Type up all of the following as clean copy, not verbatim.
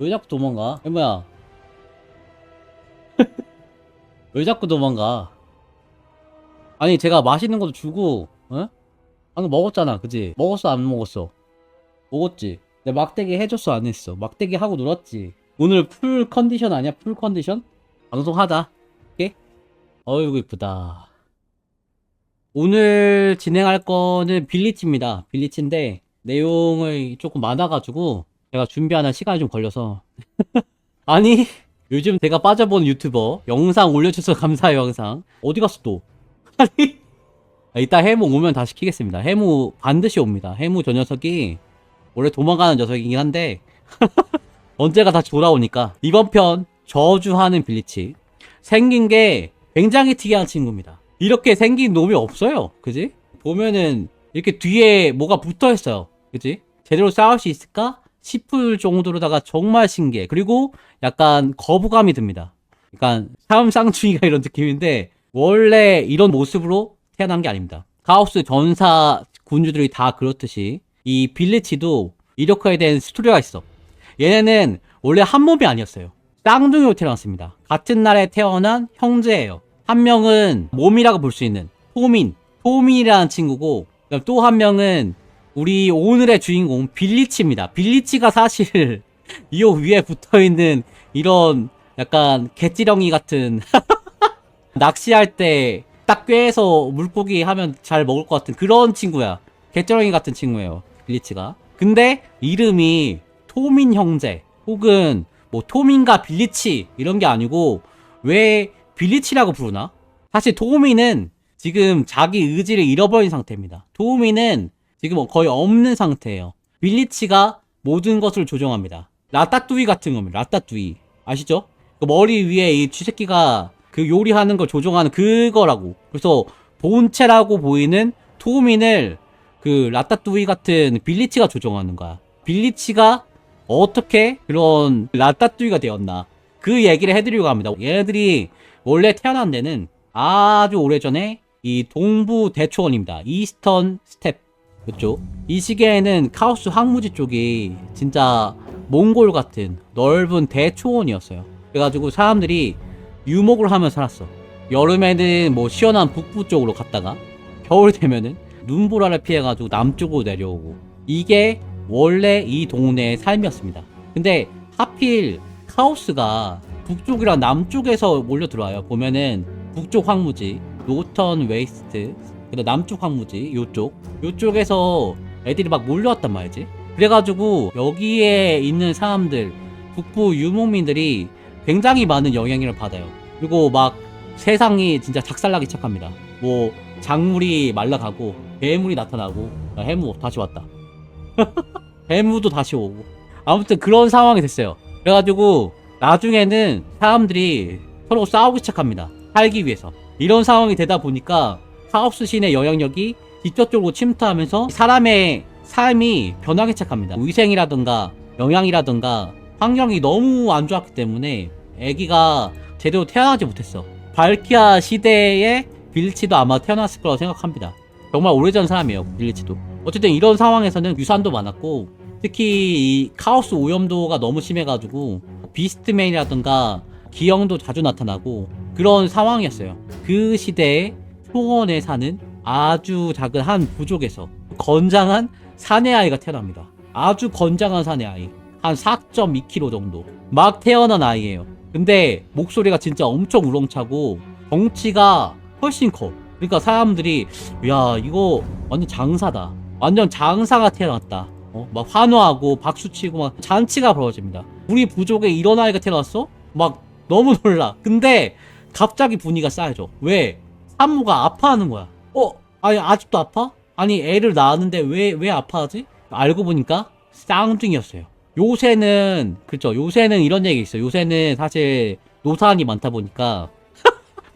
왜 자꾸 도망가? 뭐야? 왜 자꾸 도망가? 아니 제가 맛있는 것도 주고, 어? 방금 먹었잖아, 그지? 먹었어, 안 먹었어? 먹었지? 내가 막대기 해줬어, 안 했어? 막대기 하고 놀았지? 오늘 풀 컨디션 아니야? 풀 컨디션? 방송하자. 오케이? 어이구 이쁘다. 오늘 진행할 거는 빌리치입니다. 빌리치인데 내용이 조금 많아가지고 제가 준비하는 시간이 좀 걸려서 아니 요즘 제가 빠져본 유튜버 영상 올려주셔서 감사해요. 영상 어디 갔어 또? 아니 이따 해무 오면 다시 키겠습니다. 해무 반드시 옵니다. 해무 저 녀석이 원래 도망가는 녀석이긴 한데 언제가 다시 돌아오니까. 이번 편 저주하는 빌리치, 생긴 게 굉장히 특이한 친구입니다. 이렇게 생긴 놈이 없어요. 그지? 보면은 이렇게 뒤에 뭐가 붙어 있어요. 그지? 제대로 싸울 수 있을까 싶을 정도로다가 정말 신기해. 그리고 약간 거부감이 듭니다. 약간 사람 쌍둥이가 이런 느낌인데 원래 이런 모습으로 태어난 게 아닙니다. 가우스 전사 군주들이 다 그렇듯이 이 빌리치도 이렇게 된 스토리가 있어. 얘네는 원래 한 몸이 아니었어요. 쌍둥이로 태어났습니다. 같은 날에 태어난 형제예요. 한 명은 몸이라고 볼 수 있는 토민이라는 친구고, 또 한 명은 우리 오늘의 주인공 빌리치입니다. 빌리치가 사실 이 위에 붙어있는 이런 약간 개찌렁이 같은 낚시할 때 딱 꿰서 물고기 하면 잘 먹을 것 같은 그런 친구야. 개찌렁이 같은 친구예요, 빌리치가. 근데 이름이 토민 형제 혹은 뭐 토민과 빌리치 이런 게 아니고 왜 빌리치라고 부르나? 사실 토민은 지금 자기 의지를 잃어버린 상태입니다. 토민은 지금 거의 없는 상태예요. 빌리치가 모든 것을 조종합니다. 라따뚜이 같은 겁니다. 라따뚜이 아시죠? 그 머리 위에 이 쥐새끼가 그 요리하는 걸 조종하는 그거라고. 그래서 본체라고 보이는 토민을 그 라따뚜이 같은 빌리치가 조종하는 거야. 빌리치가 어떻게 그런 라따뚜이가 되었나, 그 얘기를 해드리려고 합니다. 얘네들이 원래 태어난 데는 아주 오래전에 이 동부 대초원입니다. 이스턴 스텝 그쪽. 이 시기에는 카오스 황무지 쪽이 진짜 몽골 같은 넓은 대초원이었어요. 그래가지고 사람들이 유목을 하며 살았어. 여름에는 뭐 시원한 북부 쪽으로 갔다가 겨울 되면은 눈보라를 피해가지고 남쪽으로 내려오고, 이게 원래 이 동네의 삶이었습니다. 근데 하필 카오스가 북쪽이랑 남쪽에서 몰려 들어와요. 보면은 북쪽 황무지, 노턴 웨이스트, 그다음 남쪽 황무지, 요쪽에서 애들이 막 몰려왔단 말이지. 그래가지고 여기에 있는 사람들, 북부 유목민들이 굉장히 많은 영향을 받아요. 그리고 막 세상이 진짜 작살나기 시작합니다. 뭐 작물이 말라가고 괴물이 나타나고. 해무 다시 왔다. 해무도 다시 오고. 아무튼 그런 상황이 됐어요. 그래가지고 나중에는 사람들이 서로 싸우기 시작합니다. 살기 위해서. 이런 상황이 되다 보니까 카오스 신의 영향력이 직접적으로 침투하면서 사람의 삶이 변하기 시작합니다. 위생이라든가 영양이라든가 환경이 너무 안 좋았기 때문에 애기가 제대로 태어나지 못했어. 발키아 시대에 빌리치도 아마 태어났을 거라고 생각합니다. 정말 오래전 사람이에요, 빌리치도. 어쨌든 이런 상황에서는 유산도 많았고, 특히 이 카오스 오염도가 너무 심해가지고 비스트맨이라든가 기형도 자주 나타나고 그런 상황이었어요. 그 시대에 초원에 사는 아주 작은 한 부족에서 건장한 사내 아이가 태어납니다. 아주 건장한 사내 아이, 한 4.2kg 정도 막 태어난 아이예요. 근데 목소리가 진짜 엄청 우렁차고 덩치가 훨씬 커. 그러니까 사람들이 야 이거 완전 장사다, 완전 장사가 태어났다, 막 환호하고 박수치고 막 잔치가 벌어집니다. 우리 부족에 이런 아이가 태어났어? 막 너무 놀라. 근데 갑자기 분위기가 쌓여져. 왜? 산모가 아파하는 거야. 아니 아직도 아파? 아니 애를 낳았는데 왜 아파하지? 알고 보니까 쌍둥이였어요. 요새는 그렇죠. 요새는 이런 얘기 있어요. 요새는 사실 노산이 많다 보니까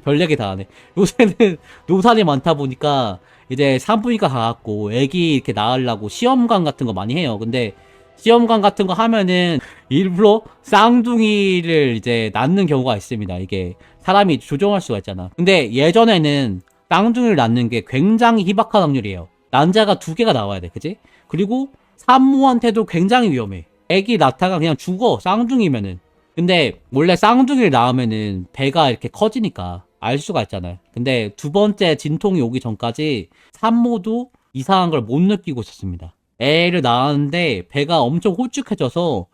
별 얘기 다 하네. 요새는 노산이 많다 보니까 이제 산부인과 가갖고 애기 이렇게 낳으려고 시험관 같은 거 많이 해요. 근데 시험관 같은 거 하면은 일부러 쌍둥이를 이제 낳는 경우가 있습니다. 이게 사람이 조종할 수가 있잖아. 근데 예전에는 쌍둥이를 낳는 게 굉장히 희박한 확률이에요. 난자가 2개가 나와야 돼, 그지? 그리고 산모한테도 굉장히 위험해. 애기 낳다가 그냥 죽어, 쌍둥이면은. 근데 원래 쌍둥이를 낳으면은 배가 이렇게 커지니까 알 수가 있잖아요. 근데 두 번째 진통이 오기 전까지 산모도 이상한 걸 못 느끼고 있었습니다. 애를 낳았는데 배가 엄청 홀쭉해져서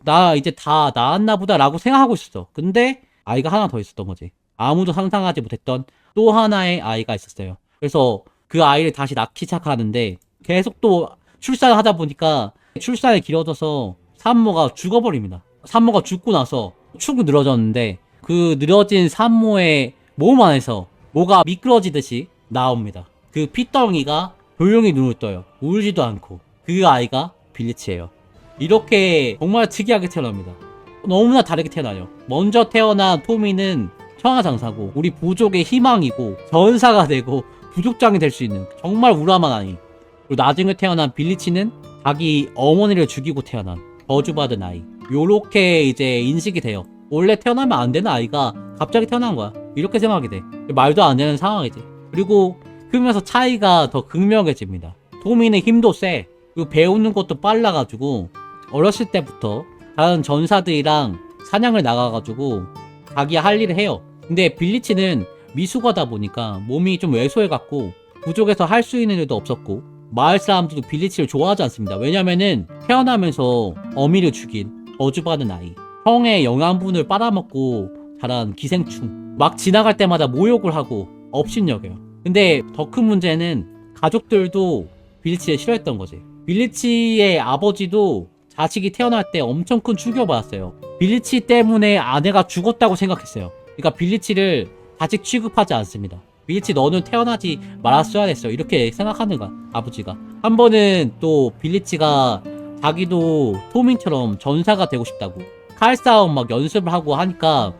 나 이제 다 낳았나 보다라고 생각하고 있었어. 근데 아이가 하나 더 있었던 거지. 아무도 상상하지 못했던 또 하나의 아이가 있었어요. 그래서 그 아이를 다시 낳기 시작하는데 계속 또 출산을 하다 보니까 출산이 길어져서 산모가 죽어버립니다. 산모가 죽고 나서 축 늘어졌는데 그 늘어진 산모의 몸 안에서 뭐가 미끄러지듯이 나옵니다. 그 핏덩이가 조용히 눈을 떠요. 울지도 않고. 그 아이가 빌리치예요. 이렇게 정말 특이하게 태어납니다. 너무나 다르게 태어나요. 먼저 태어난 토미는 천하장사고 우리 부족의 희망이고 전사가 되고 부족장이 될 수 있는 정말 우람한 아이. 그리고 나중에 태어난 빌리치는 자기 어머니를 죽이고 태어난 저주받은 아이. 요렇게 이제 인식이 돼요. 원래 태어나면 안 되는 아이가 갑자기 태어난 거야. 이렇게 생각이 돼. 말도 안 되는 상황이지. 그리고 크면서 차이가 더 극명해집니다. 토미는 힘도 세. 그리고 배우는 것도 빨라가지고 어렸을 때부터 다른 전사들이랑 사냥을 나가가지고 자기 할 일을 해요. 근데 빌리치는 미숙하다 보니까 몸이 좀 왜소해갖고 부족에서 할 수 있는 일도 없었고 마을 사람들도 빌리치를 좋아하지 않습니다. 왜냐면은 태어나면서 어미를 죽인 저주받은 아이, 형의 영양분을 빨아먹고 자란 기생충, 막 지나갈 때마다 모욕을 하고 업신여겨요. 근데 더 큰 문제는 가족들도 빌리치를 싫어했던 거지. 빌리치의 아버지도 자식이 태어날 때 엄청 큰 충격을 받았어요. 빌리치 때문에 아내가 죽었다고 생각했어요. 그러니까 빌리치를 자식 취급하지 않습니다. 빌리치 너는 태어나지 말았어야 됐어, 이렇게 생각하는 거야, 아버지가. 한 번은 또 빌리치가 자기도 토민처럼 전사가 되고 싶다고 칼싸움 막 연습을 하고 하니까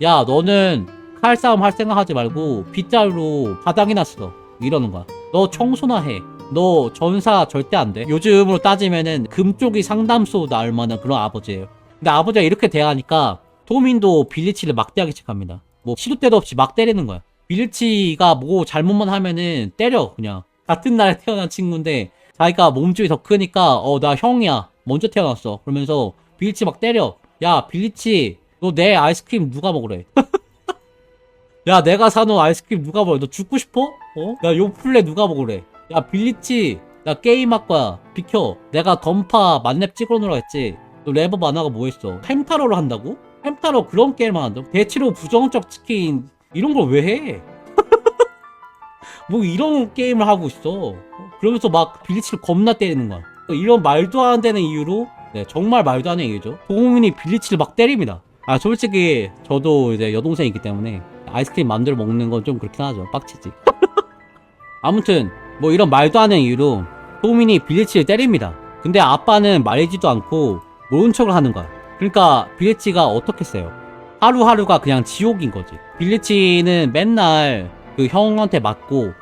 야 너는 칼싸움 할 생각하지 말고 빗자루로 바닥이나 쓸어, 이러는 거야. 너 청소나 해. 너 전사 절대 안 돼. 요즘으로 따지면은 금쪽이 상담소 나올 만한 그런 아버지예요. 근데 아버지가 이렇게 대하니까 토민도 빌리치를 막대하기 시작합니다. 뭐 시도 때도 없이 막 때리는 거야. 빌리치가 뭐 잘못만 하면은 때려, 그냥. 같은 날에 태어난 친구인데 자기가 몸집이 더 크니까 나 형이야, 먼저 태어났어, 그러면서 빌리치 막 때려. 야 빌리치, 너 내 아이스크림 누가 먹으래? 야 내가 사놓은 아이스크림 누가 먹으래? 너 죽고 싶어? 야 요플레 누가 먹으래? 야 빌리치, 나 게임할 거야, 비켜. 내가 던파 만렙 찍어놓으라 했지. 너 레버 만화가 뭐 했어? 햄타로를 한다고? 햄타로 그런 게임을 한다고? 대치로 부정적 치킨 이런 걸 왜 해? 뭐 이런 게임을 하고 있어. 그러면서 막 빌리치를 겁나 때리는 거야. 이런 말도 안 되는 이유로, 네, 정말 말도 안 되는 이유죠. 도우민이 빌리치를 막 때립니다. 솔직히 저도 이제 여동생이 있기 때문에 아이스크림 만들어 먹는 건 좀 그렇긴 하죠. 빡치지. 아무튼 뭐 이런 말도 안 되는 이유로 도우민이 빌리치를 때립니다. 근데 아빠는 말리지도 않고 모른 척을 하는 거야. 그러니까 빌리치가 어떻겠어요? 하루하루가 그냥 지옥인 거지. 빌리치는 맨날 그 형한테 맞고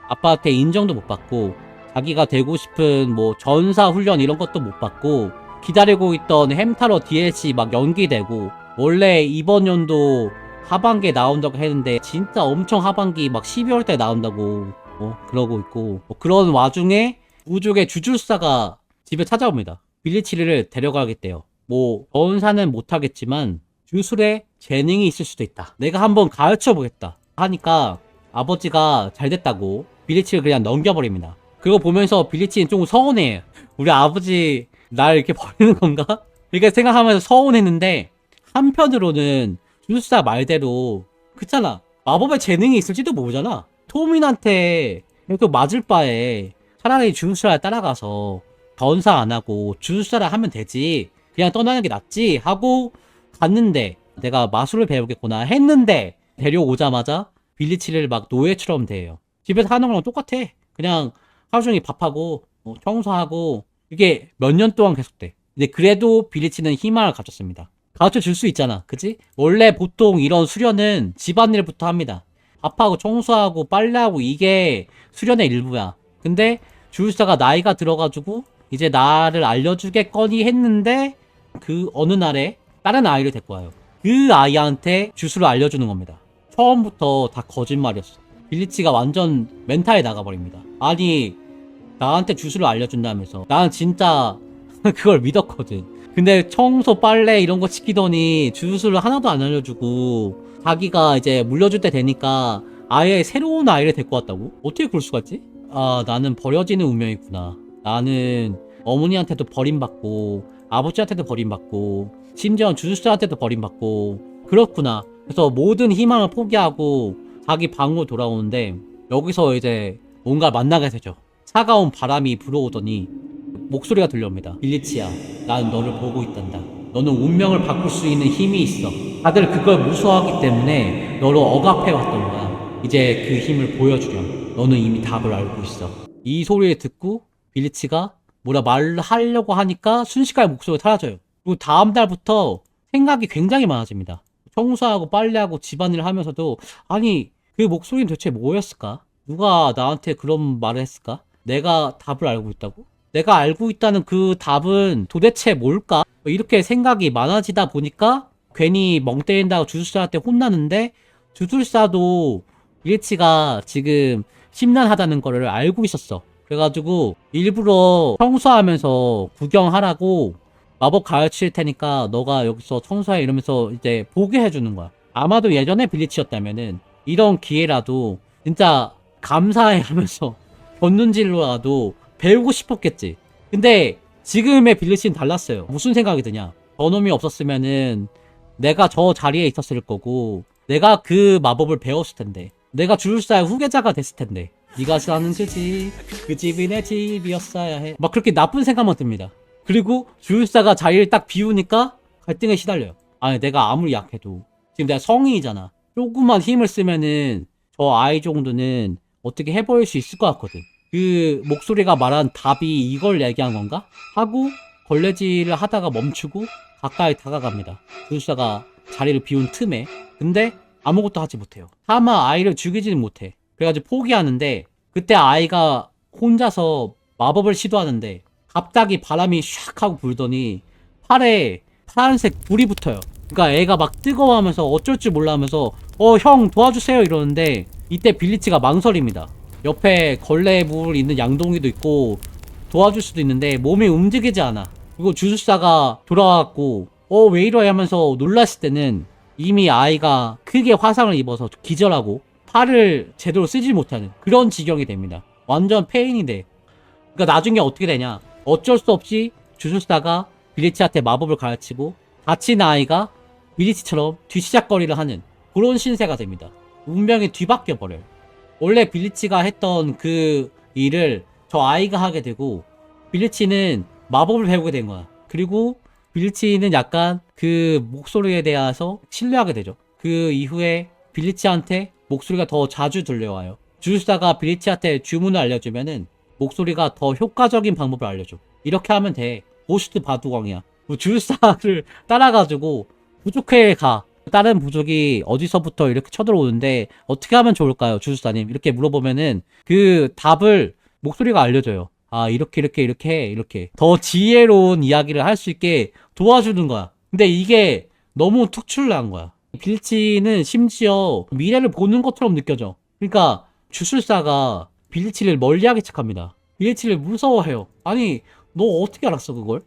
아빠한테 인정도 못 받고 자기가 되고 싶은 뭐 전사 훈련 이런 것도 못 받고 기다리고 있던 햄타로 DLC 막 연기되고 원래 이번 연도 하반기에 나온다고 했는데 진짜 엄청 하반기 막 12월 때 나온다고 그러고 있고, 그런 와중에 부족의 주술사가 집에 찾아옵니다. 빌리치를 데려가겠대요. 뭐 전사는 못하겠지만 주술에 재능이 있을 수도 있다, 내가 한번 가르쳐보겠다 하니까 아버지가 잘됐다고 빌리치를 그냥 넘겨버립니다. 그거 보면서 빌리치는 조금 서운해. 우리 아버지 날 이렇게 버리는 건가? 이렇게 생각하면서 서운했는데 한편으로는 주술사 말대로 그렇잖아, 마법의 재능이 있을지도 모르잖아. 토민한테 계속 맞을 바에 차라리 주술사를 따라가서 전사 안 하고 주술사를 하면 되지, 그냥 떠나는 게 낫지 하고 갔는데, 내가 마술을 배우겠구나 했는데 데려오자마자 빌리치를 막 노예처럼 대해요. 집에서 하는 거랑 똑같아. 그냥 하루 종일 밥하고 청소하고 이게 몇 년 동안 계속돼. 근데 그래도 빌리치는 희망을 가졌습니다. 가르쳐 줄 수 있잖아, 그치? 원래 보통 이런 수련은 집안일부터 합니다. 밥하고 청소하고 빨래하고 이게 수련의 일부야. 근데 주술사가 나이가 들어가지고 이제 나를 알려주겠거니 했는데 그 어느 날에 다른 아이를 데리고 와요. 그 아이한테 주술을 알려주는 겁니다. 처음부터 다 거짓말이었어. 빌리치가 완전 멘탈이 나가버립니다. 아니 나한테 주술을 알려준다면서. 나는 진짜 그걸 믿었거든. 근데 청소, 빨래 이런 거 시키더니 주술을 하나도 안 알려주고 자기가 이제 물려줄 때 되니까 아예 새로운 아이를 데리고 왔다고? 어떻게 그럴 수가 있지? 아, 나는 버려지는 운명이구나. 나는 어머니한테도 버림받고 아버지한테도 버림받고 심지어 주술사한테도 버림받고 그렇구나. 그래서 모든 희망을 포기하고 자기 방으로 돌아오는데 여기서 이제 뭔가 만나게 되죠. 차가운 바람이 불어오더니 목소리가 들려옵니다. 빌리치야, 난 너를 보고 있단다. 너는 운명을 바꿀 수 있는 힘이 있어. 다들 그걸 무서워하기 때문에 너를 억압해왔던 거야. 이제 그 힘을 보여주렴. 너는 이미 답을 알고 있어. 이 소리를 듣고 빌리치가 뭐라 말을 하려고 하니까 순식간에 목소리가 사라져요. 그리고 다음 달부터 생각이 굉장히 많아집니다. 청소하고 빨래하고 집안일을 하면서도 아니 그 목소리는 도대체 뭐였을까? 누가 나한테 그런 말을 했을까? 내가 답을 알고 있다고? 내가 알고 있다는 그 답은 도대체 뭘까? 이렇게 생각이 많아지다 보니까 괜히 멍 때린다고 주술사한테 혼나는데 주술사도 일치가 지금 심란하다는 거를 알고 있었어. 그래가지고 일부러 청소하면서 구경하라고 마법 가르칠 테니까 너가 여기서 청소해 이러면서 이제 보게 해주는 거야. 아마도 예전에 빌리치였다면은 이런 기회라도 진짜 감사해 하면서 걷는질로라도 배우고 싶었겠지. 근데 지금의 빌리치는 달랐어요. 무슨 생각이 드냐? 저놈이 없었으면은 내가 저 자리에 있었을 거고 내가 그 마법을 배웠을 텐데 내가 주술사의 후계자가 됐을 텐데 네가 사는 그 집이 내 집이었어야 해. 막 그렇게 나쁜 생각만 듭니다. 그리고 주술사가 자리를 딱 비우니까 갈등에 시달려요. 아니 내가 아무리 약해도 지금 내가 성인이잖아. 조금만 힘을 쓰면은 저 아이 정도는 어떻게 해버릴 수 있을 것 같거든. 그 목소리가 말한 답이 이걸 얘기한 건가? 하고 걸레질을 하다가 멈추고 가까이 다가갑니다. 주술사가 자리를 비운 틈에. 근데 아무것도 하지 못해요. 차마 아이를 죽이지는 못해. 그래가지고 포기하는데 그때 아이가 혼자서 마법을 시도하는데 갑자기 바람이 샥 하고 불더니 팔에 파란색 불이 붙어요. 그러니까 애가 막 뜨거워하면서 어쩔 줄 몰라 하면서 형 도와주세요 이러는데 이때 빌리치가 망설입니다. 옆에 걸레물 있는 양동이도 있고 도와줄 수도 있는데 몸이 움직이지 않아. 그리고 주술사가 돌아왔고 왜 이러야 하면서 놀랐을 때는 이미 아이가 크게 화상을 입어서 기절하고 팔을 제대로 쓰지 못하는 그런 지경이 됩니다. 완전 페인이 돼. 그러니까 나중에 어떻게 되냐? 어쩔 수 없이 주술사가 빌리치한테 마법을 가르치고 다친 아이가 빌리치처럼 뒤시작거리를 하는 그런 신세가 됩니다. 운명이 뒤바뀌어 버려요. 원래 빌리치가 했던 그 일을 저 아이가 하게 되고 빌리치는 마법을 배우게 된 거야. 그리고 빌리치는 약간 그 목소리에 대해서 신뢰하게 되죠. 그 이후에 빌리치한테 목소리가 더 자주 들려와요. 주술사가 빌리치한테 주문을 알려주면은 목소리가 더 효과적인 방법을 알려줘. 이렇게 하면 돼. 고스트 바둑왕이야. 주술사를 따라가지고 부족회에 가. 다른 부족이 어디서부터 이렇게 쳐들어오는데 어떻게 하면 좋을까요, 주술사님? 이렇게 물어보면은 그 답을 목소리가 알려줘요. 아, 이렇게 해, 이렇게. 더 지혜로운 이야기를 할 수 있게 도와주는 거야. 근데 이게 너무 특출난 거야. 빌리치는 심지어 미래를 보는 것처럼 느껴져. 그러니까 주술사가 빌리치를 멀리하게 착합니다. 빌리치를 무서워해요. 아니, 너 어떻게 알았어, 그걸?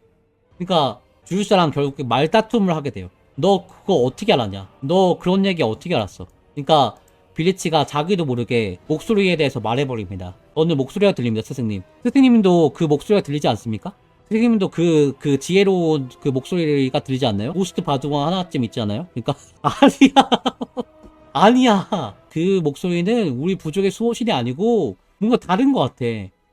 그러니까 주술사랑 결국 말다툼을 하게 돼요. 너 그거 어떻게 알았냐? 너 그런 얘기 어떻게 알았어? 그러니까 빌리치가 자기도 모르게 목소리에 대해서 말해버립니다. 너는 목소리가 들립니다, 스승님. 스승님도 그 목소리가 들리지 않습니까? 스승님도 그 지혜로운 그 목소리가 들리지 않나요? 고스트 바둑왕 하나쯤 있지 않아요? 그러니까 아니야. 그 목소리는 우리 부족의 수호신이 아니고 뭔가 다른 것 같아.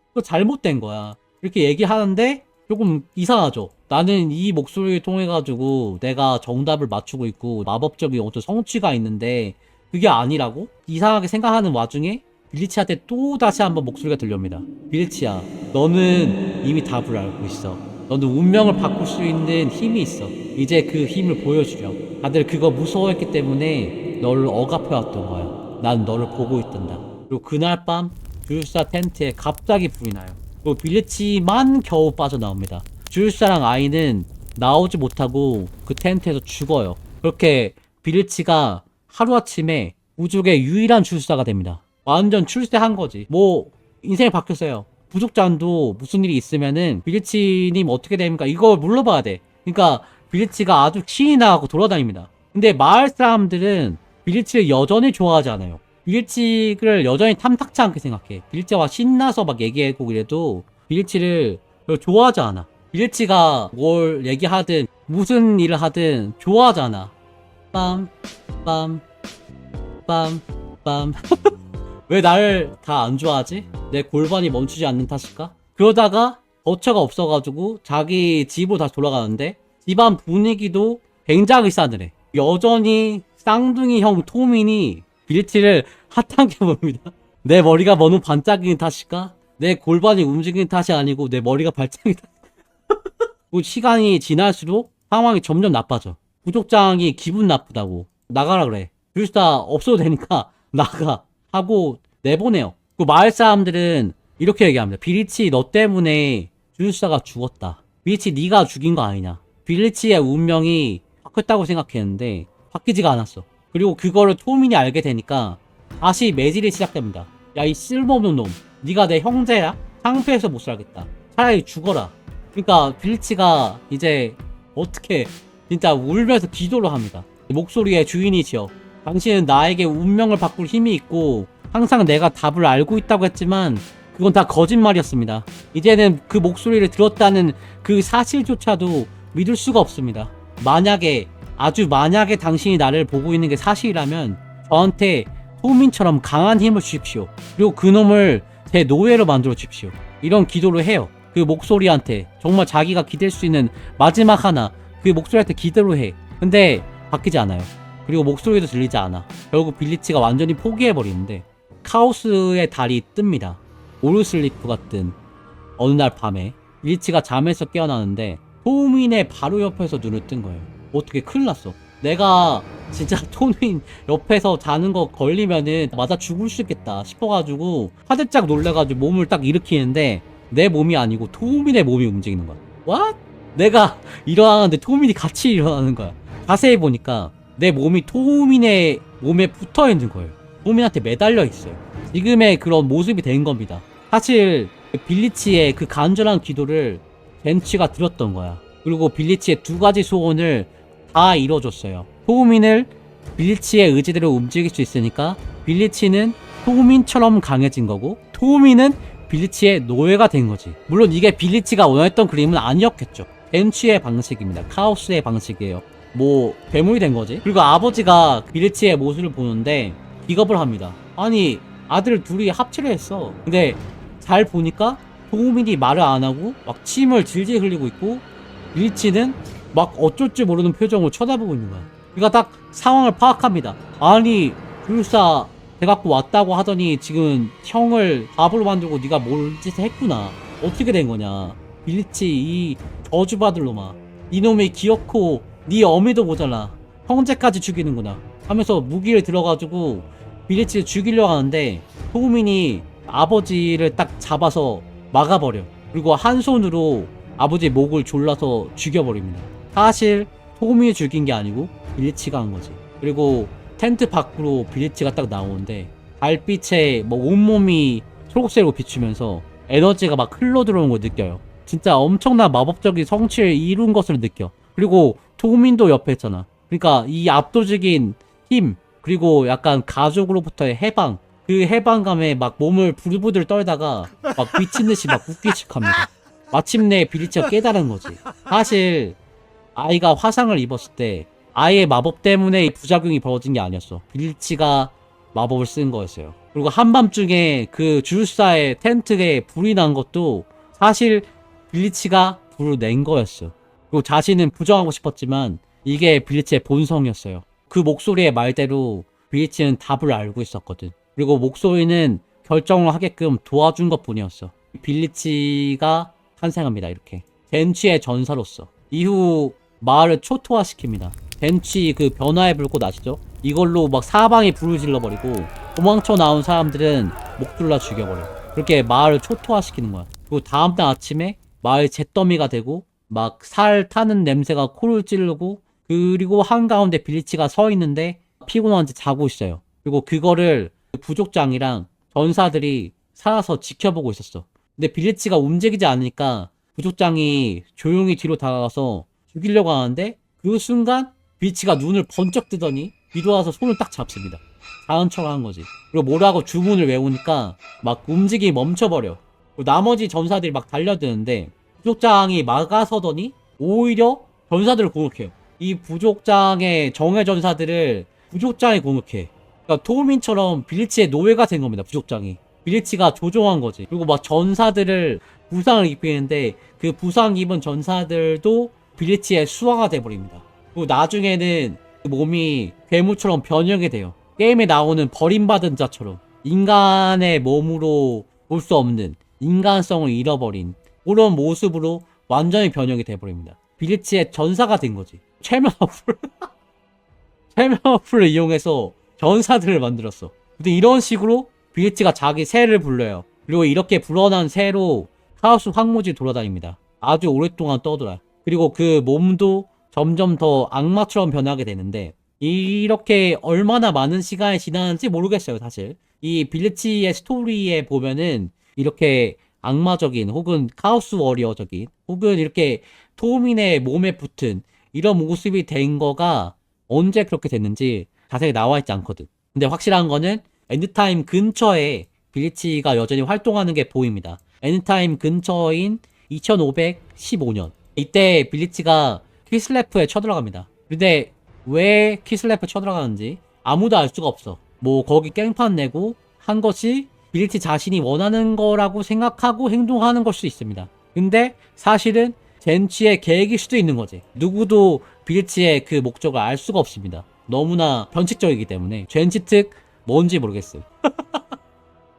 그거 잘못된 거야. 이렇게 얘기하는데 조금 이상하죠. 나는 이 목소리를 통해 가지고 내가 정답을 맞추고 있고 마법적인 어떤 성취가 있는데 그게 아니라고? 이상하게 생각하는 와중에 빌리치한테 또 다시 한번 목소리가 들려옵니다. 빌리치야, 너는 이미 답을 알고 있어. 너는 운명을 바꿀 수 있는 힘이 있어. 이제 그 힘을 보여주렴. 다들 그거 무서워했기 때문에 너를 억압해왔던 거야. 난 너를 보고 있단다. 그리고 그날 밤 주술사 텐트에 갑자기 불이 나요. 그리고 빌리치만 겨우 빠져나옵니다. 주술사랑 아이는 나오지 못하고 그 텐트에서 죽어요. 그렇게 빌리치가 하루아침에 우주의 유일한 주술사가 됩니다. 완전 출세한 거지. 뭐 인생이 바뀌었어요. 부족잔도 무슨 일이 있으면은 빌리치님 어떻게 됩니까? 이걸 물어봐야 돼. 그러니까 빌리치가 아주 신이 나고 돌아다닙니다. 근데 마을 사람들은 빌리치를 여전히 좋아하지 않아요. 빌리치를 여전히 탐탁치 않게 생각해. 빌리치와 신나서 막 얘기하고 그래도 빌리치를 별로 좋아하지 않아. 빌리치가 뭘 얘기하든 무슨 일을 하든 좋아하지 않아. 빰, 빰, 빰, 빰. 왜 나를 다 안 좋아하지? 내 골반이 멈추지 않는 탓일까? 그러다가 거처가 없어가지고 자기 집으로 다시 돌아가는데 집안 분위기도 굉장히 싸늘해. 여전히 쌍둥이 형 토민이 빌리치를 핫하게 봅니다. 내 머리가 너무 반짝이는 탓일까? 내 골반이 움직이는 탓이 아니고 내 머리가 발작이다. 시간이 지날수록 상황이 점점 나빠져. 부족장이 기분 나쁘다고 나가라 그래. 불사 없어도 되니까 나가 하고 내보내요. 그 마을 사람들은 이렇게 얘기합니다. 빌리치 너 때문에 주술사가 죽었다. 빌리치 네가 죽인 거 아니냐. 빌리치의 운명이 바뀌었다고 생각했는데 바뀌지가 않았어. 그리고 그거를 토민이 알게 되니까 다시 매질이 시작됩니다. 야 이 쓸모없는 놈, 네가 내 형제야? 창피해서 못 살겠다. 차라리 죽어라. 그러니까 빌리치가 이제 어떻게 진짜 울면서 기도를 합니다. 목소리의 주인이시여, 당신은 나에게 운명을 바꿀 힘이 있고 항상 내가 답을 알고 있다고 했지만 그건 다 거짓말이었습니다. 이제는 그 목소리를 들었다는 그 사실조차도 믿을 수가 없습니다. 만약에 아주 만약에 당신이 나를 보고 있는 게 사실이라면 저한테 토민처럼 강한 힘을 주십시오. 그리고 그놈을 제 노예로 만들어 주십시오. 이런 기도를 해요. 그 목소리한테 정말 자기가 기댈 수 있는 마지막 하나, 그 목소리한테 기도를 해. 근데 바뀌지 않아요. 그리고 목소리도 들리지 않아. 결국 빌리치가 완전히 포기해버리는데 카오스의 달이 뜹니다. 오르슬리프 같은 어느 날 밤에 빌리치가 잠에서 깨어나는데 토민의 바로 옆에서 눈을 뜬 거예요. 어떻게 큰일 났어. 내가 진짜 토민 옆에서 자는 거 걸리면은 맞아 죽을 수 있겠다 싶어가지고 화들짝 놀래가지고 몸을 딱 일으키는데 내 몸이 아니고 토민의 몸이 움직이는 거야. What? 내가 일어나는데 토민이 같이 일어나는 거야. 자세히 보니까 내 몸이 토민의 몸에 붙어 있는 거예요. 토민한테 매달려 있어요. 지금의 그런 모습이 된 겁니다. 사실 빌리치의 그 간절한 기도를 젠치가 들었던 거야. 그리고 빌리치의 두 가지 소원을 다 이뤄줬어요. 토민을 빌리치의 의지대로 움직일 수 있으니까 빌리치는 토민처럼 강해진 거고 토민은 빌리치의 노예가 된 거지. 물론 이게 빌리치가 원했던 그림은 아니었겠죠. 젠치의 방식입니다. 카오스의 방식이에요. 뭐 괴물이 된 거지. 그리고 아버지가 빌리치의 모습을 보는데 기겁을 합니다. 아니 아들 둘이 합체를 했어. 근데 잘 보니까 토민이 말을 안 하고 막 침을 질질 흘리고 있고 빌리치는 막 어쩔 줄 모르는 표정으로 쳐다보고 있는 거야. 그러니까 딱 상황을 파악합니다. 아니 불사 돼갖고 왔다고 하더니 지금 형을 밥으로 만들고 네가 뭘 짓을 했구나. 어떻게 된 거냐. 빌리치 이 저주받을 놈아. 이놈의 기어코 네 어미도 모자라. 형제까지 죽이는구나 하면서 무기를 들어가지고 빌리치를 죽이려고 하는데 토민이 아버지를 딱 잡아서 막아버려. 그리고 한 손으로 아버지 목을 졸라서 죽여버립니다. 사실 토민이 죽인 게 아니고 빌리치가 한 거지. 그리고 텐트 밖으로 빌리치가 딱 나오는데 달빛에 뭐 온몸이 초록색으로 비추면서 에너지가 막 흘러 들어오는 걸 느껴요. 진짜 엄청난 마법적인 성취를 이룬 것을 느껴. 그리고 토민도 옆에 있잖아. 그러니까 이 압도적인 힘 그리고 약간 가족으로부터의 해방, 그 해방감에 막 몸을 부들부들 떨다가 막 미친듯이 막 웃기 시작합니다. 마침내 빌리치가 깨달은 거지. 사실 아이가 화상을 입었을 때 아이의 마법 때문에 부작용이 벌어진 게 아니었어. 빌리치가 마법을 쓴 거였어요. 그리고 한밤중에 그 주술사의 텐트에 불이 난 것도 사실 빌리치가 불을 낸 거였어. 그리고 자신은 부정하고 싶었지만 이게 빌리치의 본성이었어요. 그 목소리의 말대로 빌리치는 답을 알고 있었거든. 그리고 목소리는 결정을 하게끔 도와준 것 뿐이었어. 빌리치가 탄생합니다. 이렇게 젠치의 전사로서 이후 마을을 초토화시킵니다. 젠치 그 변화의 불꽃 아시죠? 이걸로 막 사방에 불을 질러버리고 도망쳐 나온 사람들은 목둘러 죽여버려. 그렇게 마을을 초토화시키는 거야. 그리고 다음날 아침에 마을 잿더미가 되고 막 살 타는 냄새가 코를 찌르고 그리고 한가운데 빌리치가 서 있는데 피곤한지 자고 있어요. 그리고 그거를 부족장이랑 전사들이 살아서 지켜보고 있었어. 근데 빌리치가 움직이지 않으니까 부족장이 조용히 뒤로 다가가서 죽이려고 하는데 그 순간 빌치가 눈을 번쩍 뜨더니 뒤돌아서 손을 딱 잡습니다. 자연처럼 한 거지. 그리고 뭐라고 주문을 외우니까 막 움직임이 멈춰버려. 그리고 나머지 전사들이 막 달려드는데 부족장이 막아서더니 오히려 전사들을 공격해요. 이 부족장의 정예 전사들을 부족장이 공격해. 그러니까 토우민처럼 빌리치의 노예가 된 겁니다. 부족장이. 빌리치가 조종한 거지. 그리고 막 전사들을 부상을 입히는데 그 부상 입은 전사들도 빌리치의 수하가 돼버립니다. 그리고 나중에는 그 몸이 괴물처럼 변형이 돼요. 게임에 나오는 버림받은 자처럼 인간의 몸으로 볼 수 없는 인간성을 잃어버린 그런 모습으로 완전히 변형이 돼버립니다. 빌리치의 전사가 된 거지. 최면어플을 이용해서 전사들을 만들었어. 근데 이런 식으로 빌리치가 자기 새를 불러요. 그리고 이렇게 불어난 새로 카오스 황무지 돌아다닙니다. 아주 오랫동안 떠돌아. 그리고 그 몸도 점점 더 악마처럼 변하게 되는데 이렇게 얼마나 많은 시간이 지나는지 모르겠어요, 사실. 이 빌리치의 스토리에 보면은 이렇게 악마적인 혹은 카오스 워리어적인 혹은 이렇게 토민의 몸에 붙은 이런 모습이 된 거가 언제 그렇게 됐는지 자세히 나와 있지 않거든. 근데 확실한 거는 엔드타임 근처에 빌리치가 여전히 활동하는 게 보입니다. 엔드타임 근처인 2515년. 이때 빌리치가 키슬레프에 쳐들어갑니다. 근데 왜 키슬레프에 쳐들어가는지 아무도 알 수가 없어. 뭐 거기 깽판 내고 한 것이 빌리치 자신이 원하는 거라고 생각하고 행동하는 걸 수 있습니다. 근데 사실은 젠치의 계획일 수도 있는 거지. 누구도 빌리치의 그 목적을 알 수가 없습니다. 너무나 변칙적이기 때문에. 젠치 특 뭔지 모르겠어요.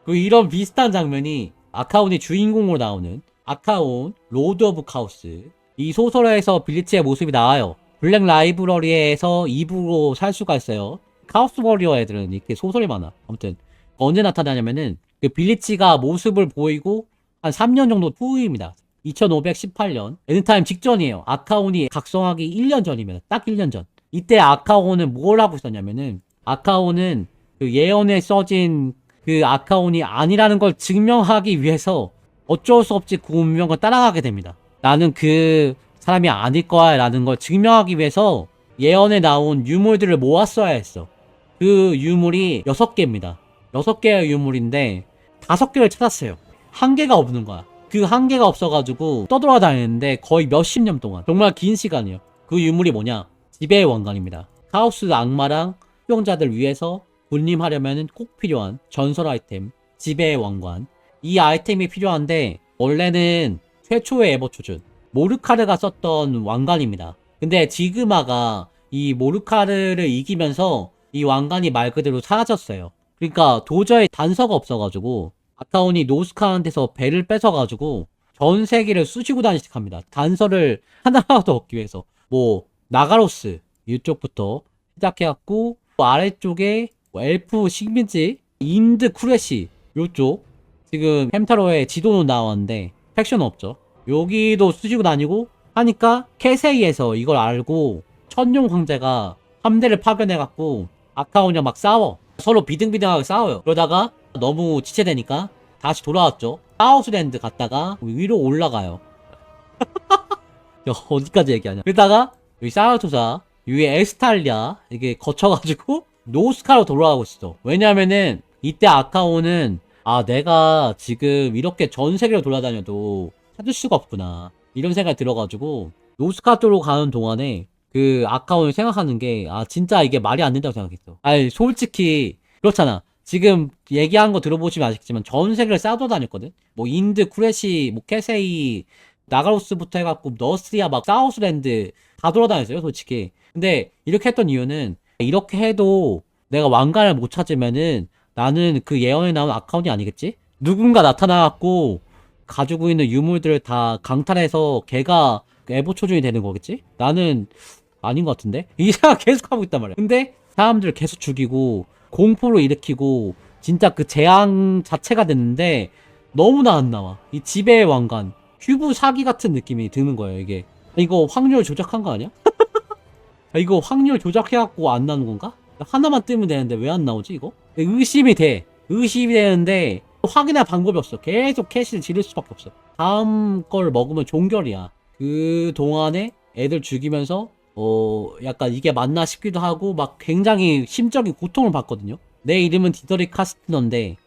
그 이런 비슷한 장면이 아카온이 주인공으로 나오는 아카온 로드 오브 카오스 이 소설에서 빌리치의 모습이 나와요. 블랙 라이브러리에서 2부로 살 수가 있어요. 카오스 워리어 애들은 이렇게 소설이 많아. 아무튼 언제 나타나냐면은 그 빌리치가 모습을 보이고 한 3년 정도 후입니다. 2518년 엔드타임 직전이에요. 아카온이 각성하기 1년 전이면 딱 1년 전. 이때 아카온은 뭘 하고 있었냐면은 아카온은 그 예언에 써진 그 아카온이 아니라는 걸 증명하기 위해서 어쩔 수 없이 그 운명을 따라가게 됩니다. 나는 그 사람이 아닐 거야 라는 걸 증명하기 위해서 예언에 나온 유물들을 모았어야 했어. 그 유물이 6개입니다. 6개의 유물인데 5개를 찾았어요. 한 개가 없는 거야. 그 한 개가 없어가지고 떠돌아다니는데 거의 몇십 년 동안 정말 긴 시간이에요. 그 유물이 뭐냐? 지배의 왕관입니다. 카오스 악마랑 수용자들 위해서 군림하려면 꼭 필요한 전설 아이템 지배의 왕관. 이 아이템이 필요한데 원래는 최초의 에버초준 모르카르가 썼던 왕관입니다. 근데 지그마가 이 모르카르를 이기면서 이 왕관이 말 그대로 사라졌어요. 그러니까 도저히 단서가 없어가지고 아카온이 노스카한테서 배를 뺏어가지고 전 세계를 쑤시고 다니기 시작합니다. 단서를 하나라도 얻기 위해서. 뭐 나가로스 이쪽부터 시작해갖고 아래쪽에 뭐 엘프 식민지 인드 쿠레시 요쪽 지금 햄타로의 지도는 나왔는데 팩션은 없죠. 여기도 쑤시고 다니고 하니까 캐세이에서 이걸 알고 천룡 황제가 함대를 파견해갖고 아카온이랑 막 싸워. 서로 비등비등하게 싸워요. 그러다가 너무 지체되니까 다시 돌아왔죠. 사우스랜드 갔다가 위로 올라가요. 야, 어디까지 얘기하냐. 그러다가 여기 사라토사 위에 에스탈리아 이게 거쳐가지고 노스카로 돌아가고 있어. 왜냐면은 이때 아카온은 아 내가 지금 이렇게 전 세계로 돌아다녀도 찾을 수가 없구나 이런 생각이 들어가지고 노스카 쪽으로 가는 동안에 그 아카온을 생각하는 게 아 진짜 이게 말이 안 된다고 생각했어. 아니 솔직히 그렇잖아. 지금 얘기한 거 들어보시면 아시겠지만 전 세계를 싸돌아다녔거든. 뭐 인드, 쿠레시, 뭐 캐세이, 나가로스부터 해갖고 너스리아 막 사우스랜드 다 돌아다녔어요 솔직히. 근데 이렇게 했던 이유는 이렇게 해도 내가 왕관을 못 찾으면은 나는 그 예언에 나온 아카운이 아니겠지? 누군가 나타나갖고 가지고 있는 유물들을 다 강탈해서 걔가 에보초준이 되는 거겠지? 나는 아닌 것 같은데? 이 생각 계속 하고 있단 말이야. 근데 사람들을 계속 죽이고 공포를 일으키고 진짜 그 재앙 자체가 됐는데 너무나 안 나와. 이 지배의 왕관 큐브 사기 같은 느낌이 드는 거예요 이게. 이거 확률 조작한 거 아니야? 이거 확률 조작해갖고 안 나오는 건가? 하나만 뜨면 되는데 왜 안 나오지 이거? 의심이 돼. 의심이 되는데 확인할 방법이 없어. 계속 캐시를 지를 수밖에 없어. 다음 걸 먹으면 종결이야. 그 동안에 애들 죽이면서 약간 이게 맞나 싶기도 하고 막 굉장히 심적인 고통을 받거든요. 내 이름은 디더리 카스트너인데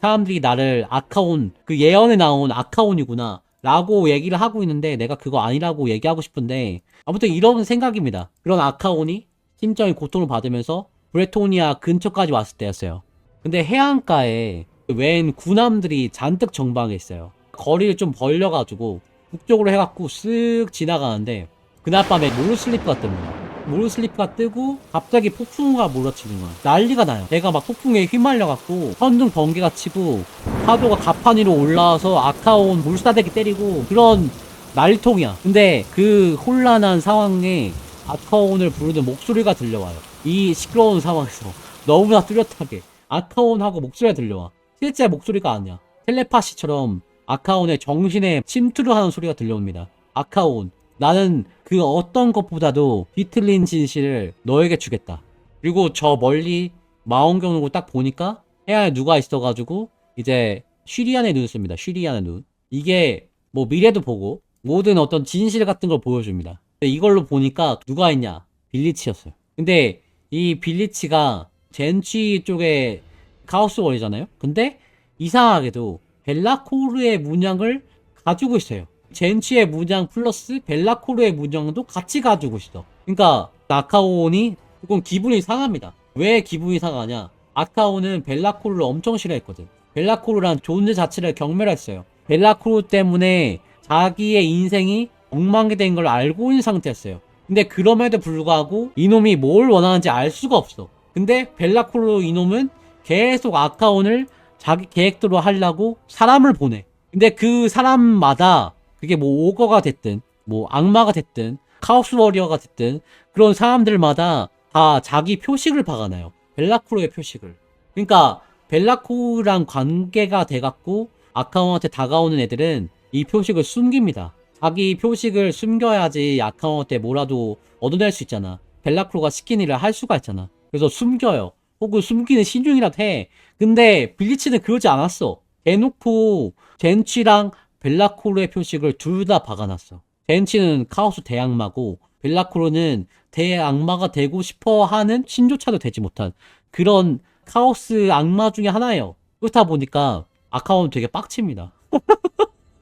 사람들이 나를 아카온, 그 예언에 나온 아카온이구나 라고 얘기를 하고 있는데 내가 그거 아니라고 얘기하고 싶은데 아무튼 이런 생각입니다. 그런 아카온이 심적인 고통을 받으면서 브레토니아 근처까지 왔을 때였어요. 근데 해안가에 웬 군함들이 잔뜩 정박해 있어요. 거리를 좀 벌려가지고 북쪽으로 해갖고 쓱 지나가는데 그날 밤에 모르슬리프가 뜹니다. 모르슬리프가 뜨고 갑자기 폭풍우가 몰아치는 거야. 난리가 나요. 내가 막 폭풍에 휘말려갖고 천둥 번개가 치고 파도가 가판 위로 올라와서 아카온 물사대기 때리고 그런 난리통이야. 근데 그 혼란한 상황에 아카온을 부르는 목소리가 들려와요. 이 시끄러운 상황에서 너무나 뚜렷하게 아카온하고 목소리가 들려와. 실제 목소리가 아니야. 텔레파시처럼 아카온의 정신에 침투를 하는 소리가 들려옵니다. 아카온, 나는 그 어떤 것보다도 뒤틀린 진실을 너에게 주겠다. 그리고 저 멀리 망원경으로 딱 보니까 해안에 누가 있어가지고 이제 쉬리안의 눈을 씁니다. 쉬리안의 눈. 이게 뭐 미래도 보고 모든 어떤 진실 같은 걸 보여줍니다. 근데 이걸로 보니까 누가 있냐? 빌리치였어요. 근데 이 빌리치가 젠취 쪽에 카오스 월이잖아요. 근데 이상하게도 벨라코르의 문양을 가지고 있어요. 젠취의 문양 플러스 벨라코르의 문양도 같이 가지고 있어. 그러니까 아카온이 조금 기분이 상합니다. 왜 기분이 상하냐? 아카온은 벨라코르를 엄청 싫어했거든. 벨라코르란 존재 자체를 경멸했어요. 벨라코르 때문에 자기의 인생이 엉망이 된 걸 알고 있는 상태였어요. 근데 그럼에도 불구하고 이놈이 뭘 원하는지 알 수가 없어. 근데 벨라코르 이놈은 계속 아카온을 자기 계획대로 하려고 사람을 보내. 근데 그 사람마다 그게 뭐 오거가 됐든 뭐 악마가 됐든 카오스 워리어가 됐든 그런 사람들마다 다 자기 표식을 박아놔요. 벨라코르의 표식을. 그러니까 벨라코르랑 관계가 돼갖고 아카온한테 다가오는 애들은 이 표식을 숨깁니다. 자기 표식을 숨겨야지 아카온한테 뭐라도 얻어낼 수 있잖아. 벨라코르가 시킨 일을 할 수가 있잖아. 그래서 숨겨요. 혹은 숨기는 신중이라도 해. 근데 빌리치는 그러지 않았어. 대놓고 젠취랑 벨라코르의 표식을 둘 다 박아놨어. 젠취는 카오스 대악마고 벨라코르는 대악마가 되고 싶어 하는 신조차도 되지 못한 그런 카오스 악마 중에 하나예요. 그렇다 보니까 아카온 되게 빡칩니다.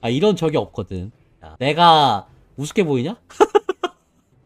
아, 이런 적이 없거든. 야, 내가 우습게 보이냐?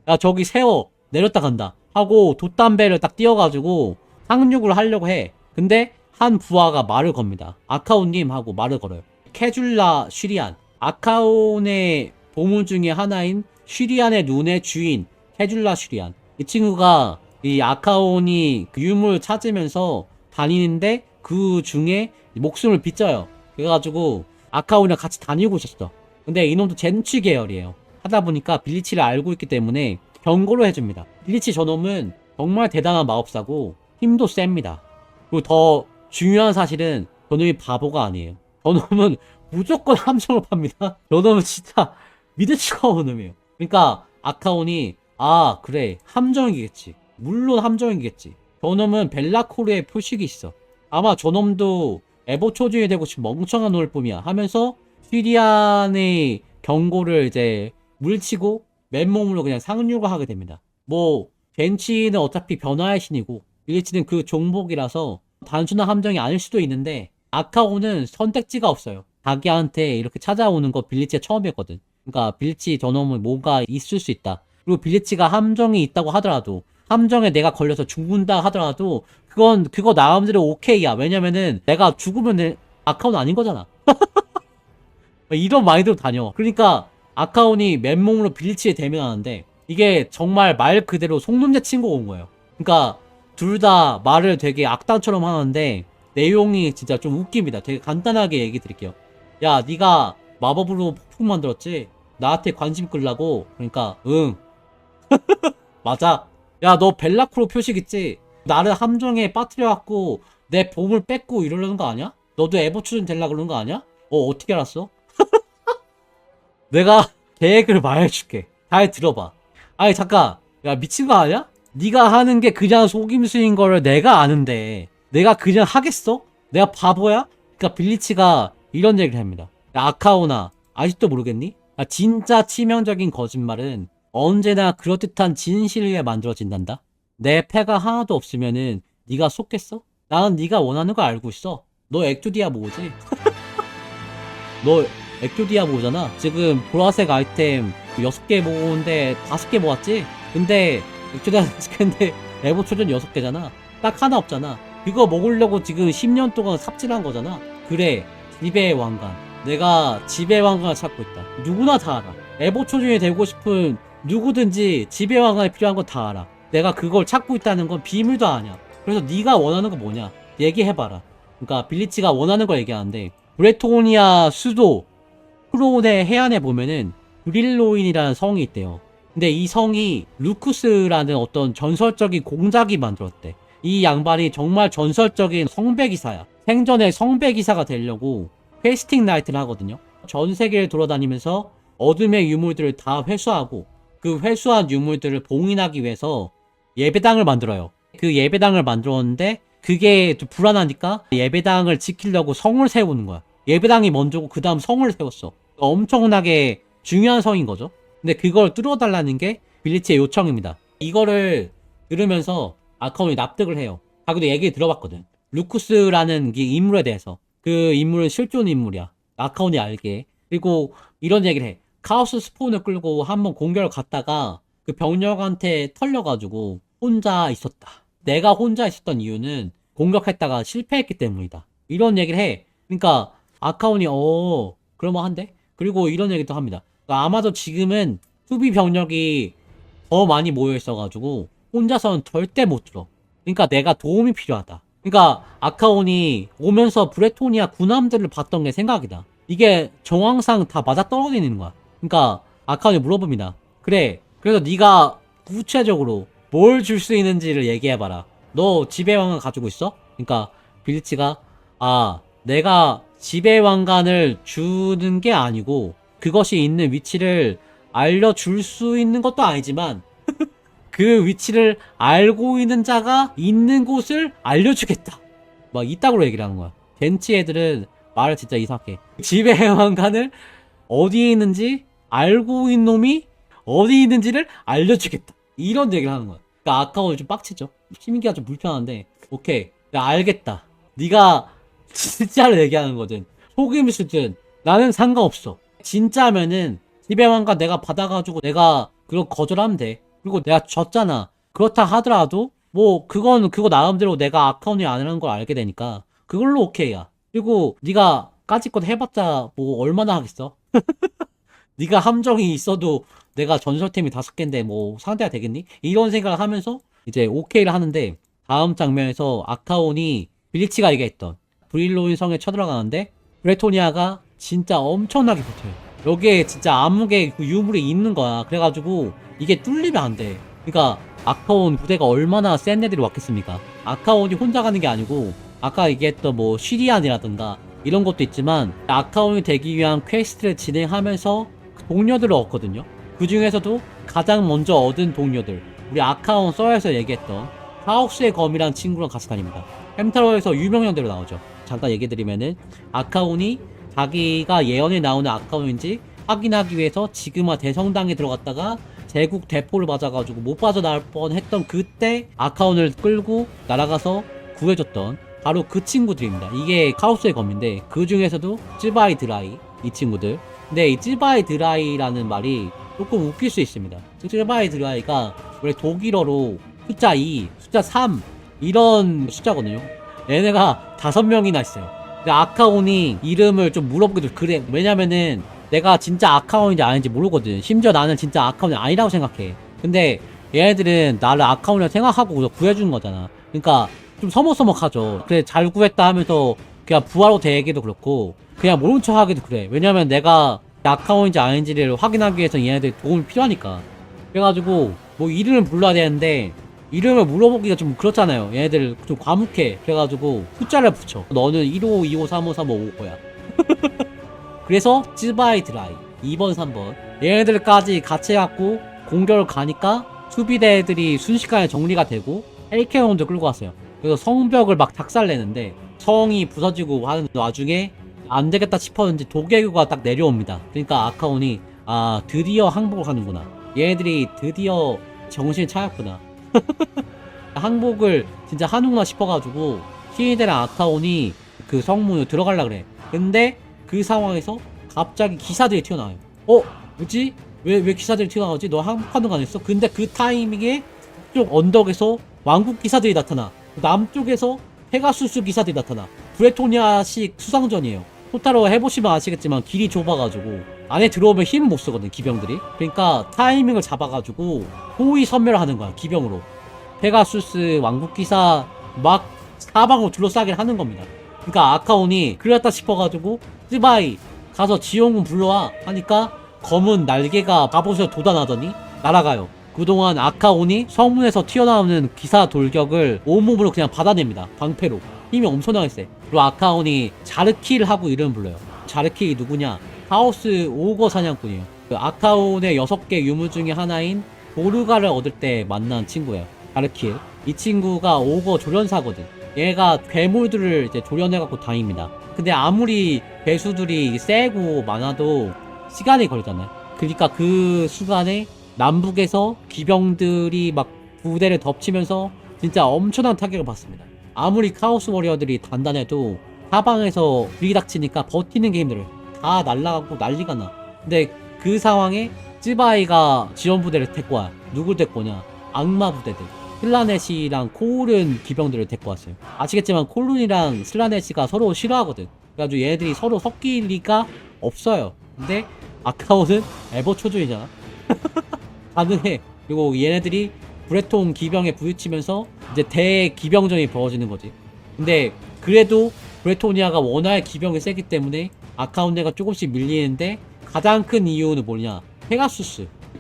야, 저기 세워. 내렸다 간다. 하고 돛담배를 딱 띄워가지고 상륙을 하려고 해. 근데 한 부하가 말을 겁니다. 아카온님 하고 말을 걸어요. 캐줄라 쉬리안. 아카온의 보물 중에 하나인 쉬리안의 눈의 주인 캐줄라 쉬리안. 이 친구가 이 아카온이 그 유물을 찾으면서 다니는데 그 중에 목숨을 빚져요. 그래가지고 아카온이랑 같이 다니고 있었어. 근데 이놈도 젠취 계열이에요. 하다 보니까 빌리치를 알고 있기 때문에 경고를 해줍니다. 빌리치 저놈은 정말 대단한 마법사고 힘도 셉니다. 그리고 더 중요한 사실은 저놈이 바보가 아니에요. 저놈은 무조건 함정을 팝니다. 저놈은 진짜 믿을 수가 없는 놈이에요. 그러니까 아카온이 아 그래 함정이겠지. 물론 함정이겠지. 저놈은 벨라코르의 표식이 있어. 아마 저놈도 에보초주의 되고 싶은 멍청한 놈일 뿐이야 하면서 시리안의 경고를 이제 물치고 맨몸으로 그냥 상륙을 하게 됩니다. 뭐 벤치는 어차피 변화의 신이고 빌리치는 그 종복이라서 단순한 함정이 아닐 수도 있는데 아카오는 선택지가 없어요. 자기한테 이렇게 찾아오는 거 빌리치가 처음이었거든. 그러니까 빌리치 저놈은 뭔가 있을 수 있다. 그리고 빌리치가 함정이 있다고 하더라도 함정에 내가 걸려서 죽는다 하더라도 그건 그거 나름대로 오케이야. 왜냐면은 내가 죽으면은 아카오는 아닌 거잖아. 이런 마인드로 다녀. 그러니까 아카온이 맨몸으로 빌리치에 대면하는데 이게 정말 말 그대로 속눈제 친거 온 거예요. 그러니까 둘 다 말을 되게 악당처럼 하는데 내용이 진짜 좀 웃깁니다. 되게 간단하게 얘기 드릴게요. 야, 네가 마법으로 폭풍 만들었지? 나한테 관심 끌라고? 그러니까 응. 맞아. 야, 너 벨라크로 표식 있지? 나를 함정에 빠뜨려갖고 내 보물 뺏고 이러려는 거 아니야? 너도 에버추전 될라 그러는 거 아니야? 어떻게 알았어? 내가 계획을 말해줄게. 잘 들어봐. 아니 잠깐. 야 미친 거 아니야? 네가 하는 게 그냥 속임수인 거를 내가 아는데 내가 그냥 하겠어? 내가 바보야? 그러니까 빌리치가 이런 얘기를 합니다. 야, 아카오나 아직도 모르겠니? 야, 진짜 치명적인 거짓말은 언제나 그럴듯한 진실을 위해 만들어진단다. 내 패가 하나도 없으면은 네가 속겠어? 나는 네가 원하는 걸 알고 있어. 너 엑조디아 모으지? 너 엑조디아 모으잖아. 지금 보라색 아이템 6개 모으는데 5개 모았지? 근데 엑조디아 근데 에보 초전 6개잖아. 딱 하나 없잖아. 그거 먹으려고 지금 10년 동안 삽질한 거잖아. 그래, 지배의 왕관. 내가 지배의 왕관을 찾고 있다. 누구나 다 알아. 에보 초전이 되고 싶은 누구든지 지배의 왕관이 필요한 건 다 알아. 내가 그걸 찾고 있다는 건 비밀도 아니야. 그래서 네가 원하는 거 뭐냐? 얘기해봐라. 그러니까 빌리치가 원하는 걸 얘기하는데, 브레토니아 수도 프로온의 해안에 보면은 브릴로인이라는 성이 있대요. 근데 이 성이 루쿠스라는 어떤 전설적인 공작이 만들었대. 이 양반이 정말 전설적인 성배기사야. 생전에 성배기사가 되려고 퀘스팅 나이트를 하거든요. 전 세계를 돌아다니면서 어둠의 유물들을 다 회수하고 그 회수한 유물들을 봉인하기 위해서 예배당을 만들어요. 그 예배당을 만들었는데 그게 좀 불안하니까 예배당을 지키려고 성을 세우는 거야. 예배당이 먼저고 그 다음 성을 세웠어. 엄청나게 중요한 성인 거죠. 근데 그걸 뚫어달라는 게 빌리치의 요청입니다. 이거를 들으면서 아카온이 납득을 해요. 자기도 얘기 들어봤거든. 루쿠스라는 이 인물에 대해서. 그 인물은 실존 인물이야. 아카온이 알게. 그리고 이런 얘기를 해. 카오스 스폰을 끌고 한번 공격을 갔다가 그 병력한테 털려가지고 혼자 있었다. 내가 혼자 있었던 이유는 공격했다가 실패했기 때문이다. 이런 얘기를 해. 그러니까 아카온이 그럴만한데? 그리고 이런 얘기도 합니다. 그러니까 아마도 지금은 수비 병력이 더 많이 모여 있어가지고 혼자서는 절대 못 들어. 그러니까 내가 도움이 필요하다. 그러니까 아카온이 오면서 브레토니아 군함들을 봤던 게 생각이다. 이게 정황상 다 맞아떨어지는 거야. 그러니까 아카온이 물어봅니다. 그래, 그래서 네가 구체적으로 뭘 줄 수 있는지를 얘기해봐라. 너 지배왕을 가지고 있어? 그러니까 빌리치가 내가 지배왕관을 주는 게 아니고 그것이 있는 위치를 알려줄 수 있는 것도 아니지만 그 위치를 알고 있는 자가 있는 곳을 알려주겠다. 막 이따구로 얘기를 하는 거야. 벤치 애들은 말을 진짜 이상하게. 지배왕관을 어디에 있는지 알고 있는 놈이 어디 있는지를 알려주겠다. 이런 얘기를 하는 거야. 그러니까 아까워 좀 빡치죠. 시민기가 좀 불편한데 오케이, 나 알겠다. 네가 진짜로 얘기하는 거든 속임을 쓰든 나는 상관없어. 진짜면은 지배왕관 내가 받아가지고 내가 그거 거절하면 돼. 그리고 내가 졌잖아. 그렇다 하더라도 뭐 그건 그거 나름대로 내가 아카운이 아니라는 걸 알게 되니까 그걸로 오케이야. 그리고 네가 까짓것 해봤자 뭐 얼마나 하겠어? 네가 함정이 있어도 내가 전설템이 5개인데 뭐 상대가 되겠니? 이런 생각을 하면서 이제 오케이를 하는데 다음 장면에서 아카온이 빌리치가 얘기했던 브릴로인 성에 쳐들어가는데 브레토니아가 진짜 엄청나게 붙어요. 여기에 진짜 암흑의 그 유물이 있는 거야. 그래가지고 이게 뚫리면 안 돼. 그러니까 아카온 부대가 얼마나 센 애들이 왔겠습니까? 아카온이 혼자 가는 게 아니고 아까 얘기했던 뭐 쉬리안이라든가 이런 것도 있지만 아카온이 되기 위한 퀘스트를 진행하면서 동료들을 얻거든요. 그 중에서도 가장 먼저 얻은 동료들, 우리 아카온 썰에서 얘기했던 하우스의 검이란 친구랑 같이 다닙니다. 햄타로에서 유명연대로 나오죠. 잠깐 얘기해드리면은 아카온이 자기가 예언에 나오는 아카온인지 확인하기 위해서 지그마 대성당에 들어갔다가 제국 대포를 맞아가지고 못 빠져나올 뻔했던 그때 아카온을 끌고 날아가서 구해줬던 바로 그 친구들입니다. 이게 카오스의 검인데 그 중에서도 쯔바이 드라이 이 친구들. 근데 이 쯔바이 드라이라는 말이 조금 웃길 수 있습니다. 쯔바이 드라이가 원래 독일어로 숫자 2, 숫자 3 이런 숫자거든요. 얘네가 5명이나 있어요. 근데 아카온이 이름을 좀 물어보기도 그래. 왜냐면은 내가 진짜 아카온인지 아닌지 모르거든. 심지어 나는 진짜 아카온이 아니라고 생각해. 근데 얘네들은 나를 아카온이라고 생각하고 구해주는 거잖아. 그러니까 좀 서먹서먹하죠. 그래, 잘 구했다 하면서 그냥 부하로 대기도 그렇고 그냥 모른 척 하기도 그래. 왜냐면 내가 아카온인지 아닌지를 확인하기 위해서 얘네들 도움이 필요하니까. 그래가지고 뭐 이름을 불러야 되는데 이름을 물어보기가 좀 그렇잖아요. 얘네들 좀 과묵해. 그래가지고 숫자를 붙여. 너는 1호, 2호, 3호, 3호, 5호야. 그래서 쯔바이 드라이 2번, 3번 얘네들까지 같이 해갖고 공격을 가니까 수비대들이 순식간에 정리가 되고 헬케온도 끌고 왔어요. 그래서 성벽을 막 작살내는데 성이 부서지고 하는 와중에 안되겠다 싶었는지 도개교가 딱 내려옵니다. 그러니까 아카온이 드디어 항복을 하는구나. 얘네들이 드디어 정신 차렸구나. 항복을 진짜 하는구나 싶어가지고 신이대랑 아카온이 그 성문으로 들어가려 그래. 근데 그 상황에서 갑자기 기사들이 튀어나와요. 뭐지? 왜 기사들이 튀어나오지? 너 항복하는 거 아니었어? 근데 그 타이밍에 북쪽 언덕에서 왕국 기사들이 나타나. 남쪽에서 페가수스 기사들이 나타나. 브레토니아식 수상전이에요. 토탈로 해보시면 아시겠지만 길이 좁아가지고 안에 들어오면 힘을 못 쓰거든, 기병들이. 그러니까 타이밍을 잡아가지고 호위 선멸하는 거야, 기병으로. 페가수스 왕국기사 막 사방으로 둘러싸기를 하는 겁니다. 그러니까 아카온이 그랬다 싶어가지고 쯔바이 가서 지원군 불러와 하니까 검은 날개가 갑옷에 돋아나더니 날아가요. 그동안 아카온이 성문에서 튀어나오는 기사 돌격을 온몸으로 그냥 받아냅니다. 방패로. 힘이 엄청나게 세. 그리고 아카온이 자르키를 하고 이름 불러요. 자르키 누구냐? 하우스 오거 사냥꾼이에요. 그 아카온의 6개 유물 중에 하나인 보르가를 얻을 때 만난 친구예요. 자르키. 이 친구가 오거 조련사거든. 얘가 괴물들을 이제 조련해갖고 다닙니다. 근데 아무리 배수들이 세고 많아도 시간이 걸리잖아요. 그러니까 그 순간에 남북에서 기병들이 막 부대를 덮치면서 진짜 엄청난 타격을 받습니다. 아무리 카오스 워리어들이 단단해도 사방에서 불이 닥치니까 버티는 게 힘들어요. 다 날라가고 난리가 나. 근데 그 상황에 쯔바이가 지원부대를 데리고 와요. 누굴 데리고 오냐? 악마 부대들. 슬라넷이랑 코울은 기병들을 데리고 왔어요. 아시겠지만 콜룬이랑 슬라넷이가 서로 싫어하거든. 그래가지고 얘네들이 서로 섞일 리가 없어요. 근데 아카온은 에버초조이잖아. 가능해. 그리고 얘네들이 브레통 기병에 부딪히면서 이제 대기병전이 벌어지는 거지. 근데 그래도 브레토니아가 워낙 기병이 세기 때문에 아카온네가 조금씩 밀리는데 가장 큰 이유는 뭐냐?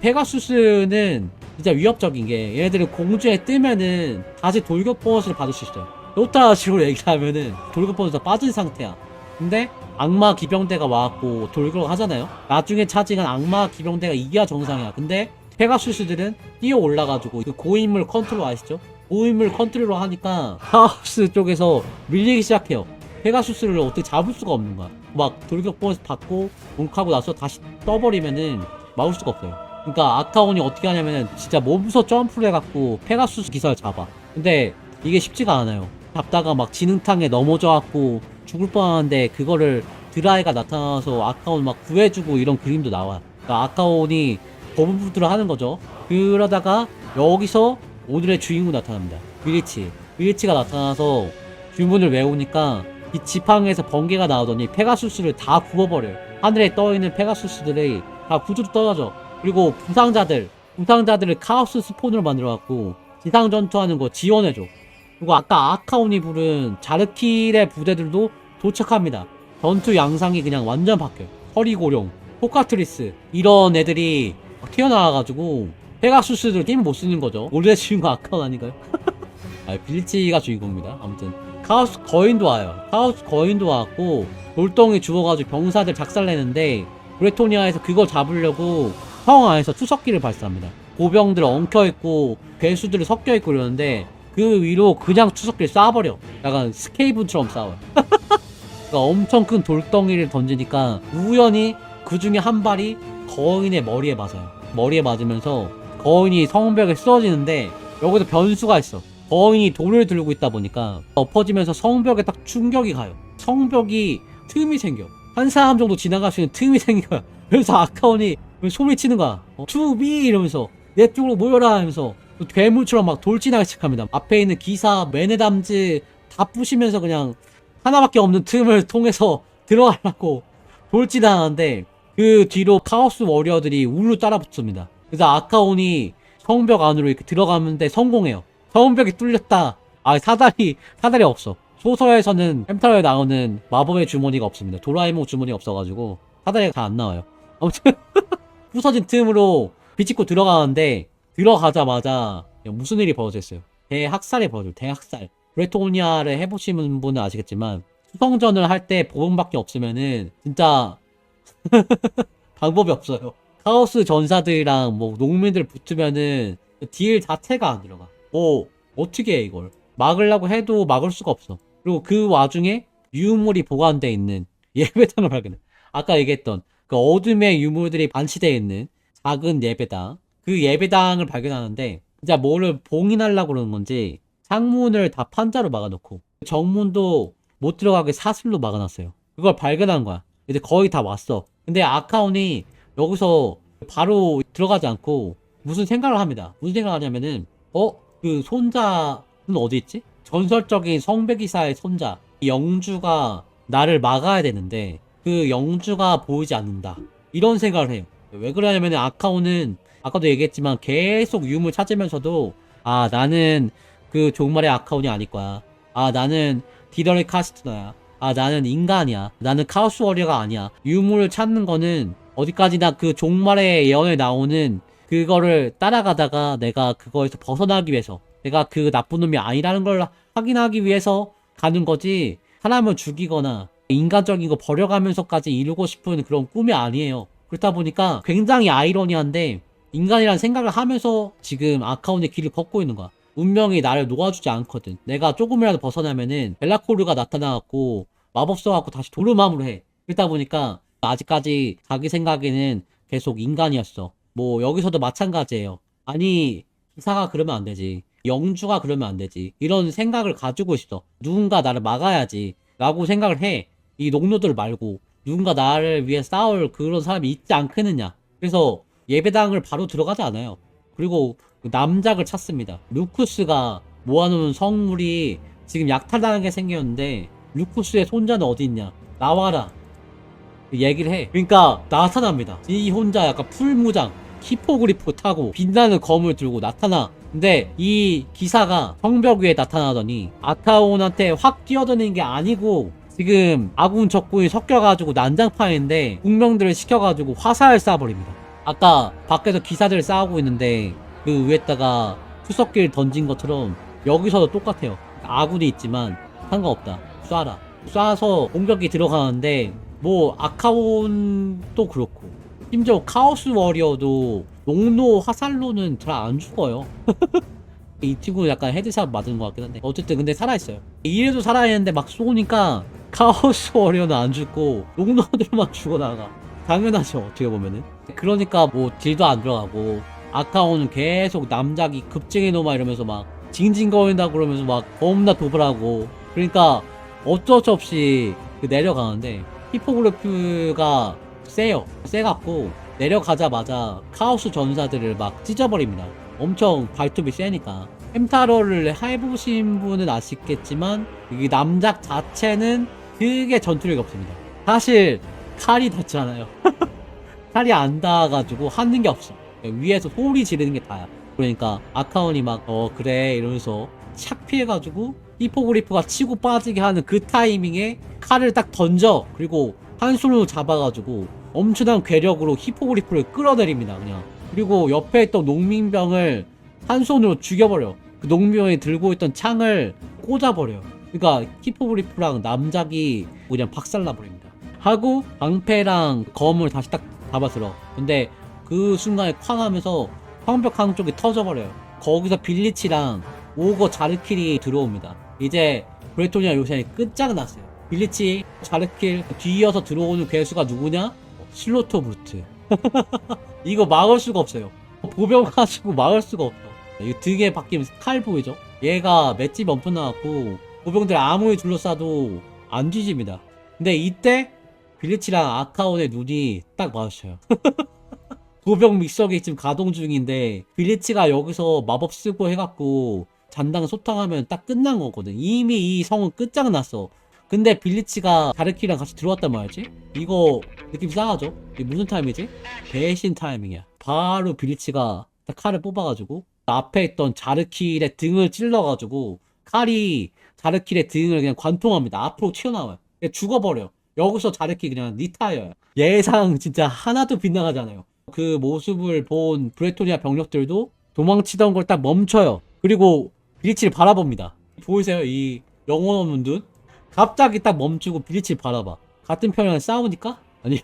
페가수스는 진짜 위협적인 게 얘네들은 공중에 뜨면은 다시 돌격 보너스를 받을 수 있어요. 로타 식으로 얘기하면은 돌격 보너스가 빠진 상태야. 근데 악마 기병대가 와갖고 돌격을 하잖아요. 나중에 차징한 악마 기병대가 이겨야 정상이야. 근데 페가수스들은 뛰어 올라가지고 그 고인물 컨트롤 아시죠? 고인물 컨트롤을 하니까 하우스 쪽에서 밀리기 시작해요. 페가수스를 어떻게 잡을 수가 없는 거야. 막 돌격 보너스 받고 웅하고 나서 다시 떠버리면은 막을 수가 없어요. 그러니까 아카온이 어떻게 하냐면은 진짜 몸소 점프를 해갖고 페가수스 기사를 잡아. 근데 이게 쉽지가 않아요. 잡다가 막 진흙탕에 넘어져갖고 죽을 뻔하는데 그거를 드라이가 나타나서 아카온 막 구해주고 이런 그림도 나와. 그러니까 아카온이 버블부드를 하는 거죠. 그러다가 여기서 오늘의 주인공 나타납니다. 위리치가 나타나서 주문을 외우니까 이 지팡이에서 번개가 나오더니 페가수스를 다 굽어버려요. 하늘에 떠있는 페가수스들이 다 구조로 떨어져. 그리고 부상자들을 카오스 스폰으로 만들어갖고 지상 전투하는 거 지원해줘. 그리고 아까 아카온이 부른 자르킬의 부대들도 도착합니다. 전투 양상이 그냥 완전 바뀌어요. 허리고룡, 포카트리스 이런 애들이 막 튀어나와가지고 페가수스들 게임 못 쓰는 거죠. 원래 주인공 아카온 아닌가요? 빌리치가 주인공입니다. 아무튼 카오스 거인도 와요. 카오스 거인도 왔고 돌덩이 주워가지고 병사들 작살내는데 브레토니아에서 그걸 잡으려고 성 안에서 투석기를 발사합니다. 보병들 엉켜있고 배수들이 섞여있고 이러는데 그 위로 그냥 투석기를 쏴버려. 약간 스케이븐처럼 쏴요. 그러니까 엄청 큰 돌덩이를 던지니까 우연히 그 중에 한 발이 거인의 머리에 맞아요. 머리에 맞으면서 거인이 성벽에 쓰러지는데 여기서 변수가 있어. 거인이 돌을 들고 있다 보니까 엎어지면서 성벽에 딱 충격이 가요. 성벽이 틈이 생겨. 한 사람 정도 지나갈 수 있는 틈이 생긴 거야. 그래서 아카온이 소리 치는 거야. 투비 이러면서 내 쪽으로 모여라 하면서 괴물처럼 막 돌진하기 시작합니다. 앞에 있는 기사, 메네담즈 다 부시면서 그냥 하나밖에 없는 틈을 통해서 들어가려고 돌진하는데 그 뒤로 카오스 워리어들이 울루 따라붙습니다. 그래서 아카온이 성벽 안으로 이렇게 들어가는데 성공해요. 성벽이 뚫렸다. 사다리 없어. 소설에서는 햄타로에 나오는 마법의 주머니가 없습니다. 도라에몽 주머니가 없어가지고 사다리가 잘 안 나와요. 아무튼 부서진 틈으로 비집고 들어가는데 들어가자마자 무슨 일이 벌어졌어요. 대학살이 벌어져요. 대학살. 브레토니아를 해보시는 분은 아시겠지만 수성전을 할 때 보험밖에 없으면은 진짜 방법이 없어요. 카오스 전사들이랑 뭐 농민들 붙으면은 딜 자체가 안 들어가. 어떻게 해 이걸. 막으려고 해도 막을 수가 없어. 그리고 그 와중에 유물이 보관되어 있는 예배당을 발견해. 아까 얘기했던 그 어둠의 유물들이 반치되어 있는 작은 예배당. 그 예배당을 발견하는데 진짜 뭐를 봉인하려고 그러는 건지 창문을 다 판자로 막아놓고 정문도 못 들어가게 사슬로 막아놨어요. 그걸 발견한 거야. 이제 거의 다 왔어. 근데 아카온이 여기서 바로 들어가지 않고 무슨 생각을 합니다. 무슨 생각을 하냐면은 그 손자는 어디 있지? 전설적인 성배기사의 손자 영주가 나를 막아야 되는데 그 영주가 보이지 않는다. 이런 생각을 해요. 왜 그러냐면 아카오는 아까도 얘기했지만 계속 유물 찾으면서도 나는 그 종말의 아카온이 아닐 거야. 나는 디더리 카스트너야. 나는 인간이야. 나는 카오스 워리어가 아니야. 유물을 찾는 거는 어디까지나 그 종말의 예언에 나오는 그거를 따라가다가 내가 그거에서 벗어나기 위해서 내가 그 나쁜 놈이 아니라는 걸 확인하기 위해서 가는 거지 사람을 죽이거나 인간적인 거 버려가면서까지 이루고 싶은 그런 꿈이 아니에요. 그렇다 보니까 굉장히 아이러니한데 인간이란 생각을 하면서 지금 아카온의 길을 걷고 있는 거야. 운명이 나를 놓아주지 않거든. 내가 조금이라도 벗어나면은 벨라코르가 나타나갖고 마법 써갖고 다시 도르마무를 해. 그렇다 보니까 아직까지 자기 생각에는 계속 인간이었어. 뭐 여기서도 마찬가지예요. 아니 기사가 그러면 안 되지. 영주가 그러면 안 되지. 이런 생각을 가지고 있어. 누군가 나를 막아야지 라고 생각을 해. 이 농노들 말고 누군가 나를 위해 싸울 그런 사람이 있지 않겠느냐. 그래서 예배당을 바로 들어가지 않아요. 그리고 남작을 찾습니다. 루쿠스가 모아놓은 성물이 지금 약탈당하게 생겼는데 루쿠스의 손자는 어디 있냐. 나와라. 얘기를 해. 그러니까 나타납니다. 이 혼자 약간 풀무장 히포그리프 타고 빛나는 검을 들고 나타나. 근데 이 기사가 성벽 위에 나타나더니 아카온한테 확 뛰어드는 게 아니고 지금 아군 적군이 섞여가지고 난장판인데 운명들을 시켜가지고 화살을 쏴버립니다. 아까 밖에서 기사들 싸우고 있는데 그 위에다가 투석기를 던진 것처럼 여기서도 똑같아요. 아군이 있지만 상관없다. 쏴라. 쏴서 공격이 들어가는데 뭐 아카온도 그렇고 심지어 카오스 워리어도 농노 화살로는 잘 안 죽어요. 이 친구는 약간 헤드샷 맞은 것 같긴 한데 어쨌든 근데 살아있어요. 이래도 살아있는데 막 쏘니까 카오스 워리어는 안 죽고 농노들만 죽어나가. 당연하죠 어떻게 보면은. 그러니까 뭐 딜도 안 들어가고 아카온은 계속 남작이 급증해 놓마 이러면서 막 징징거린다 그러면서 막 겁나 도발하고 그러니까 어쩔 수 없이 내려가는데 히포그리프가 세요. 세갖고 내려가자마자 카오스 전사들을 막 찢어버립니다. 엄청 발톱이 세니까. 햄타로를 해보신 분은 아시겠지만 이 남작 자체는 되게 전투력이 없습니다. 사실 칼이 닿잖아요. 칼이 안 닿아가지고 하는 게 없어. 위에서 소리 지르는 게 다야. 그러니까 아카온이 막 그래 이러면서 착 피해가지고 히포그리프가 치고 빠지게 하는 그 타이밍에 칼을 딱 던져. 그리고 한 손으로 잡아가지고 엄청난 괴력으로 히포그리프를 끌어내립니다 그냥. 그리고 옆에 있던 농민병을 한 손으로 죽여버려. 그 농민병이 들고 있던 창을 꽂아버려요. 그러니까 히포그리프랑 남작이 그냥 박살나버립니다. 하고 방패랑 검을 다시 딱 잡아들어. 근데 그 순간에 쾅 하면서 성벽 한쪽이 터져버려요. 거기서 빌리치랑 오거 자르킬이 들어옵니다. 이제 브레토니아 요새는 끝장났어요. 빌리치, 자르킬 뒤이어서 들어오는 괴수가 누구냐? 슬로터 브루트. 이거 막을 수가 없어요. 보병 가지고 막을 수가 없어. 이 등에 박힌 칼 보이죠? 얘가 맷집 엄청 나왔고 보병들 아무리 둘러싸도 안 뒤집니다. 근데 이때 빌리치랑 아카온의 눈이 딱 마주쳐요. 보병 믹서기 지금 가동 중인데 빌리치가 여기서 마법 쓰고 해갖고 잔당 소탕하면 딱 끝난 거거든. 이미 이 성은 끝장났어. 근데 빌리치가 자르키랑 같이 들어왔단 말이지? 이거 느낌 싸하죠? 이게 무슨 타임이지? 배신 타이밍이야. 바로 빌리치가 딱 칼을 뽑아가지고 앞에 있던 자르킬의 등을 찔러가지고 칼이 자르킬의 등을 그냥 관통합니다. 앞으로 튀어나와요. 그냥 죽어버려. 여기서 자르킬 그냥 리타이어요. 예상 진짜 하나도 빗나가잖아요. 그 모습을 본 브레토니아 병력들도 도망치던 걸 딱 멈춰요. 그리고 빌리치를 바라봅니다. 보이세요? 이 영혼 없는 눈? 갑자기 딱 멈추고 빌리치를 바라봐. 같은 편이랑 싸우니까? 아니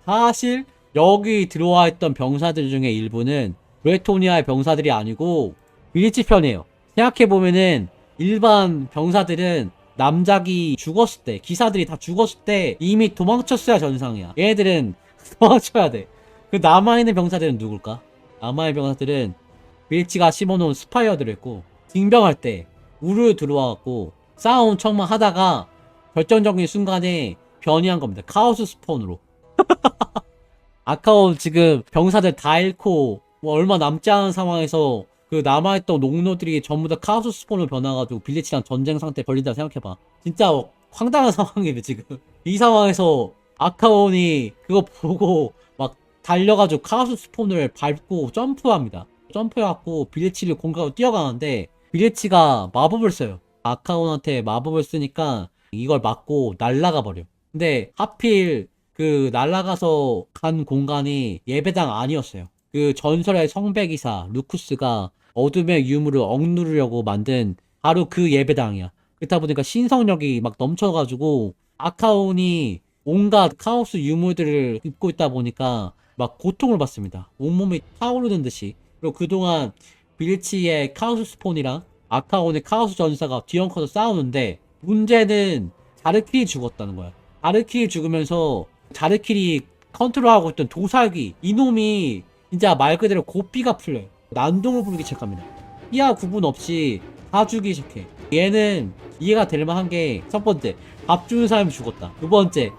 사실 여기 들어와 있던 병사들 중에 일부는 브레토니아의 병사들이 아니고 빌리치 편이에요. 생각해보면은 일반 병사들은 남작이 죽었을 때, 기사들이 다 죽었을 때 이미 도망쳤어야 전상이야. 얘네들은 도망쳐야 돼. 그 남아있는 병사들은 누굴까? 남아의 병사들은 빌리치가 심어놓은 스파이어들을 했고, 징병할 때 우르 들어와갖고 싸움 척만 하다가 결정적인 순간에 변이한 겁니다. 카오스 스폰으로. 아까운 지금 병사들 다 잃고 뭐 얼마 남지 않은 상황에서 그 남아있던 농노들이 전부 다 카오스 스폰으로 변화가지고 빌리치랑 전쟁 상태 벌린다 생각해봐. 진짜 황당한 상황이네 지금. 이 상황에서 아카온이 그거 보고 막 달려가지고 카오스 스폰을 밟고 점프합니다. 점프해갖고 빌리치를 공격하고 뛰어가는데 빌리치가 마법을 써요. 아카온한테 마법을 쓰니까 이걸 맞고 날아가 버려. 근데 하필 그 날아가서 간 공간이 예배당 아니었어요. 그 전설의 성배기사 루쿠스가 어둠의 유물을 억누르려고 만든 바로 그 예배당이야. 그렇다 보니까 신성력이 막 넘쳐가지고 아카온이 온갖 카오스 유물들을 입고 있다 보니까 막 고통을 받습니다. 온몸이 타오르는 듯이. 그리고 그동안 빌치의 카오스 스폰이랑 아카온의 카오스 전사가 뒤엉켜서 싸우는데 문제는 자르킬이 죽었다는 거야. 자르킬이 죽으면서 자르킬이 컨트롤하고 있던 도살기 이놈이 진짜 말 그대로 고삐가 풀려요. 난동을 부르기 시작합니다. 이하 구분 없이 다 죽이기 시작해. 얘는 이해가 될 만한 게 첫 번째 밥 주는 사람이 죽었다. 두 번째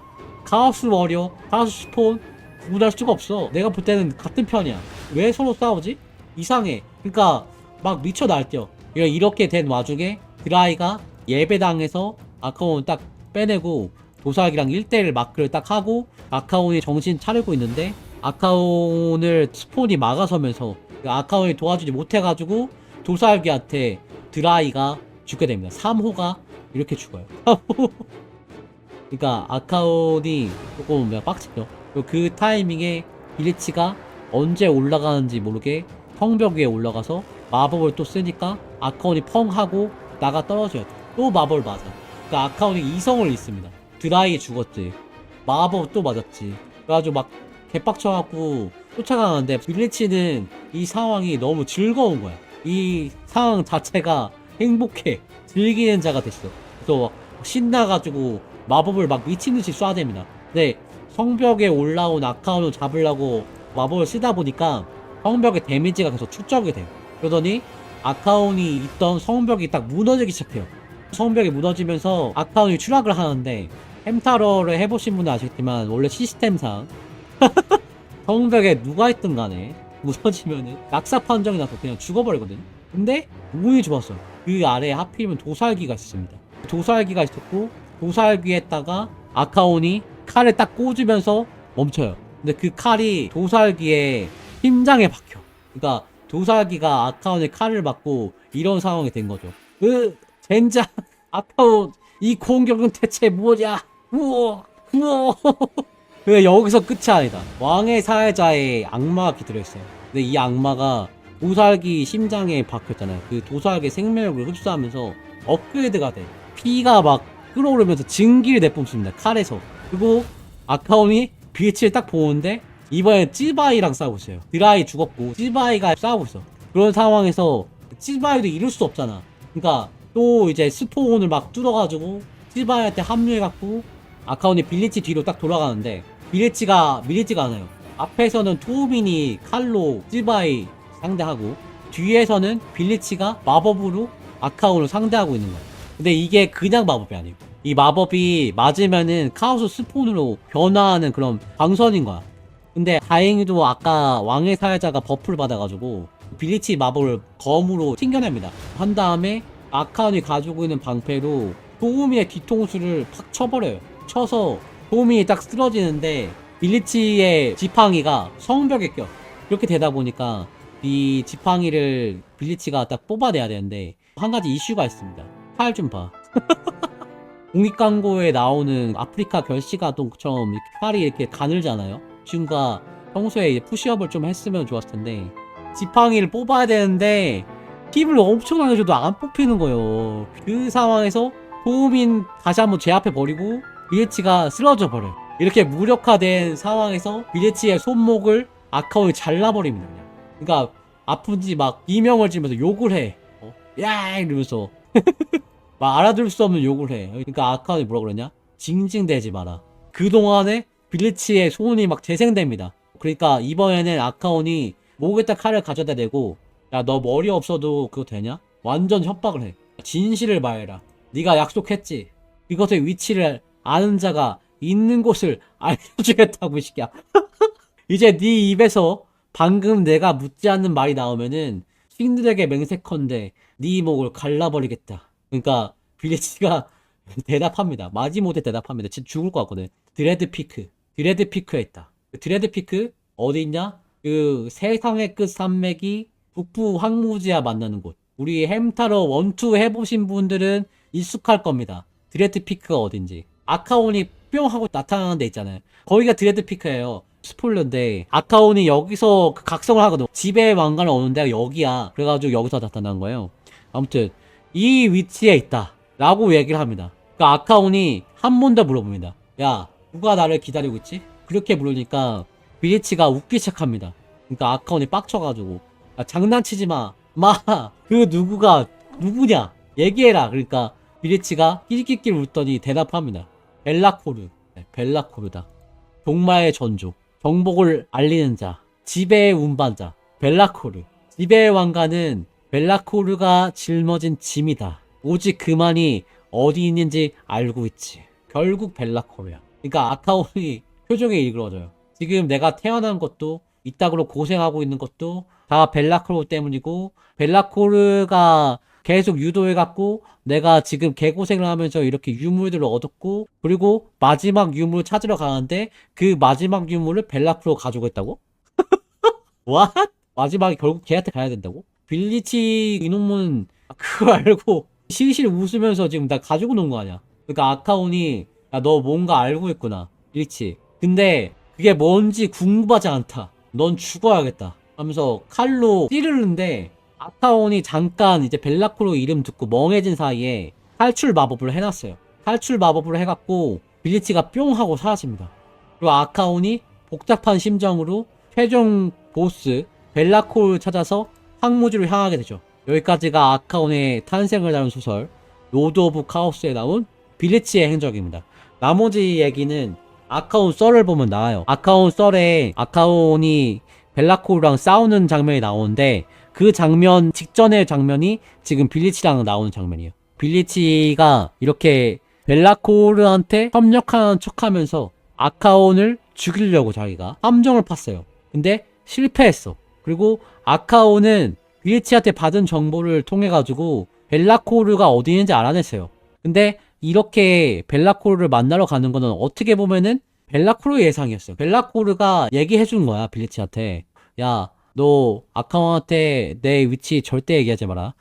카오스 워리어, 카오스 스폰 구분할 수가 없어. 내가 볼 때는 같은 편이야. 왜 서로 싸우지? 이상해. 그러니까 막 미쳐 날뛰어. 이렇게 된 와중에 드라이가 예배당에서 아카온을 딱 빼내고 도살기랑 1대1 마크를 딱 하고 아카온이 정신 차리고 있는데 아카온을 스폰이 막아서면서 아카온이 도와주지 못해가지고 도살기한테 드라이가 죽게 됩니다. 3호가 이렇게 죽어요. 그러니까 아카온이 조금 빡치죠. 그리고 그 타이밍에 빌리치가 언제 올라가는지 모르게 성벽 위에 올라가서 마법을 또 쓰니까 아카온이 펑 하고 나가 떨어져야 돼. 또 마법을 맞아. 그러니까 아카온이 이성을 잃습니다. 드라이 죽었지. 마법 또 맞았지. 그래가지고 막 개빡쳐갖고 쫓아가는데 빌리치는 이 상황이 너무 즐거운 거야. 이 상황 자체가 행복해. 즐기는 자가 됐어. 그래서 막 신나가지고 마법을 막 미친듯이 쏴댑니다. 근데 성벽에 올라온 아카온을 잡으려고 마법을 쓰다 보니까 성벽의 데미지가 계속 축적이 돼요. 그러더니 아카온이 있던 성벽이 딱 무너지기 시작해요. 성벽이 무너지면서 아카온이 추락을 하는데 햄타러를 해보신 분은 아시겠지만 원래 시스템상 성벽에 누가 있든 간에 무너지면은 낙사 판정이 나서 그냥 죽어버리거든. 근데 운이 좋았어요. 그 아래에 하필이면 도살기가 있습니다. 도살기가 있었고 도살기에다가 아카온이 칼을 딱 꽂으면서 멈춰요. 근데 그 칼이 도살기의 심장에 박혀. 그러니까 도살기가 아카온의 칼을 맞고 이런 상황이 된 거죠. 젠장 아카온 이 공격은 대체 뭐냐? 우와 우와. 왜 여기서 끝이 아니다. 왕의 사회자의 악마가 들어있어요. 근데 이 악마가 도살기 심장에 박혔잖아요. 그 도살기 생명력을 흡수하면서 업그레이드가 돼. 피가 막 끓어오르면서 증기를 내뿜습니다. 칼에서. 그리고 아카온이 빛을 딱 보는데 이번엔 찌바이랑 싸우고 있어요. 드라이 죽었고 찌바이가 싸우고 있어. 그런 상황에서 찌바이도 이룰 수 없잖아. 그러니까 또 이제 스폰을 막 뚫어가지고 찌바이한테 합류해갖고 아카온이 빌리치 뒤로 딱 돌아가는데 빌리치가 밀리지가 않아요. 앞에서는 투우민이 칼로 찌바이 상대하고 뒤에서는 빌리치가 마법으로 아카온을 상대하고 있는 거야. 근데 이게 그냥 마법이 아니에요. 이 마법이 맞으면은 카오스 스폰으로 변화하는 그런 방선인 거야. 근데 다행히도 아까 왕의 사회자가 버프를 받아가지고 빌리치 마법을 검으로 튕겨냅니다. 한 다음에 아카온이 가지고 있는 방패로 도우미의 뒤통수를 팍 쳐버려요. 쳐서 도우미 딱 쓰러지는데 빌리치의 지팡이가 성벽에 껴. 이렇게 되다 보니까 이 지팡이를 빌리치가 딱 뽑아내야 되는데 한 가지 이슈가 있습니다. 팔 좀 봐. 공익 광고에 나오는 아프리카 결시가동처럼 이렇게 팔이 이렇게 가늘잖아요. 지금과 평소에 푸시업을 좀 했으면 좋았을 텐데 지팡이를 뽑아야 되는데 힘을 엄청나게 줘도 안 뽑히는 거예요. 그 상황에서 도우민 다시 한번 제압해 버리고 빌리치가 쓰러져 버려요. 이렇게 무력화된 상황에서 빌리치의 손목을 아카온이 잘라버립니다. 그냥. 그러니까 아픈지 막 이명을 지면서 욕을 해. 야 이러면서 막 알아들을 수 없는 욕을 해. 그러니까 아카온이 뭐라 그러냐? 징징대지 마라. 그동안에 빌리치의 소원이 막 재생됩니다. 그러니까 이번에는 아카온이 목에다 칼을 가져다 대고 야 너 머리 없어도 그거 되냐? 완전 협박을 해. 진실을 말해라. 네가 약속했지. 이것의 위치를 아는 자가 있는 곳을 알려주겠다고 이 새끼야. 이제 네 입에서 방금 내가 묻지 않는 말이 나오면은 신들에게 맹세컨대 네 목을 갈라버리겠다. 그러니까 빌리치가 대답합니다. 마지못해 대답합니다. 진짜 죽을 것 같거든. 드레드피크에 있다. 드레드피크 어디 있냐? 그 세상의 끝 산맥이 북부 황무지와 만나는 곳. 우리 햄타러 원투 해보신 분들은 익숙할 겁니다. 드레드피크가 어딘지. 아카온이 뿅 하고 나타나는 데 있잖아요. 거기가 드레드피크예요. 스포일러인데 아카온이 여기서 그 각성을 하거든. 지배의 왕관을 오는 데가 여기야. 그래가지고 여기서 나타난 거예요. 아무튼 이 위치에 있다 라고 얘기를 합니다. 그러니까 아카온이 한 번 더 물어봅니다. 야 누가 나를 기다리고 있지? 그렇게 물으니까 빌리치가 웃기 시작합니다. 그러니까 아카온이 빡쳐가지고 야, 장난치지 마. 그 누구가 누구냐? 얘기해라. 그러니까 빌리치가 낄낄낄 웃더니 대답합니다. 벨라코르. 네, 벨라코르다. 종마의 전조. 정복을 알리는 자. 지배의 운반자. 벨라코르. 지배의 왕관은 벨라코르가 짊어진 짐이다. 오직 그만이 어디 있는지 알고 있지. 결국 벨라코르야. 그러니까 아카온이 표정에 일그러져요. 지금 내가 태어난 것도 이따구로 고생하고 있는 것도 다 벨라코르 때문이고 벨라코르가 계속 유도해갖고 내가 지금 개고생을 하면서 이렇게 유물들을 얻었고 그리고 마지막 유물을 찾으러 가는데 그 마지막 유물을 벨라코르가 가지고 있다고? What? 마지막에 결국 걔한테 가야 된다고? 빌리치 이놈은 그거 알고 실실 웃으면서 지금 나 가지고 논 거 아니야. 그러니까 아카온이 야 너 뭔가 알고 있구나 빌리치. 근데 그게 뭔지 궁금하지 않다. 넌 죽어야겠다 하면서 칼로 찌르는데 아카온이 잠깐 이제 벨라코르 이름 듣고 멍해진 사이에 탈출 마법을 해놨어요. 탈출 마법을 해갖고 빌리치가 뿅 하고 사라집니다. 그리고 아카온이 복잡한 심정으로 최종 보스 벨라코르를 찾아서 황무지로 향하게 되죠. 여기까지가 아카온의 탄생을 다룬 소설 로드 오브 카오스에 나온 빌리치의 행적입니다. 나머지 얘기는 아카온 썰을 보면 나와요. 아카온 썰에 아카온이 벨라코르랑 싸우는 장면이 나오는데 그 장면 직전의 장면이 지금 빌리치랑 나오는 장면이에요. 빌리치가 이렇게 벨라코르한테 협력하는 척하면서 아카온을 죽이려고 자기가 함정을 팠어요. 근데 실패했어. 그리고 아카온은 빌리치한테 받은 정보를 통해 가지고 벨라코르가 어디 있는지 알아냈어요. 근데 이렇게 벨라코르를 만나러 가는 거는 어떻게 보면은 벨라코르 예상이었어요. 벨라코르가 얘기해준 거야 빌리치한테. 야 너 아카온한테 내 위치 절대 얘기하지 마라.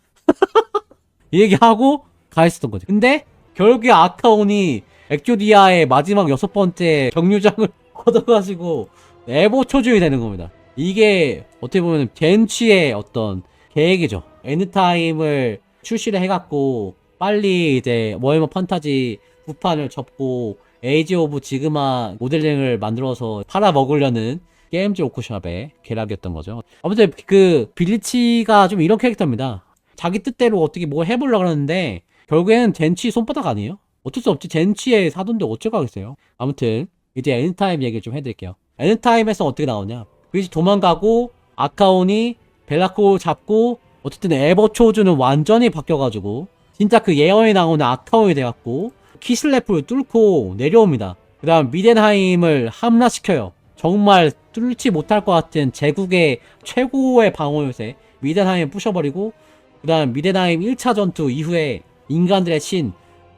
이 얘기하고 가 있었던 거지. 근데 결국에 아카온이 엑조디아의 마지막 6번째 정류장을 얻어가지고 내보 초주이 되는 겁니다. 이게 어떻게 보면 젠취의 어떤 계획이죠. 엔드타임을 출시를 해갖고 빨리 이제 워해머 판타지 9판을 접고 에이지 오브 지그마 모델링을 만들어서 팔아먹으려는 게임즈 워크숍의 계략이었던 거죠. 아무튼 그 빌리치가 좀 이런 캐릭터입니다. 자기 뜻대로 어떻게 뭐 해보려고 하는데 결국에는 젠취 손바닥 아니에요? 어쩔 수 없지. 젠취의 사돈데 어쩌겠어요. 아무튼 이제 엔드타임 얘기를 좀 해드릴게요. 엔드타임에서 어떻게 나오냐? 빌리치 도망가고 아카온이 벨라코르 잡고 어쨌든 에버초즈는 완전히 바뀌어가지고 진짜 그 예언에 나오는 아카온이 돼갖고 키슬레프를 뚫고 내려옵니다. 그 다음 미덴하임을 함락시켜요. 정말 뚫지 못할 것 같은 제국의 최고의 방어 요새 미덴하임 부셔버리고 그 다음 미덴하임 1차 전투 이후에 인간들의 신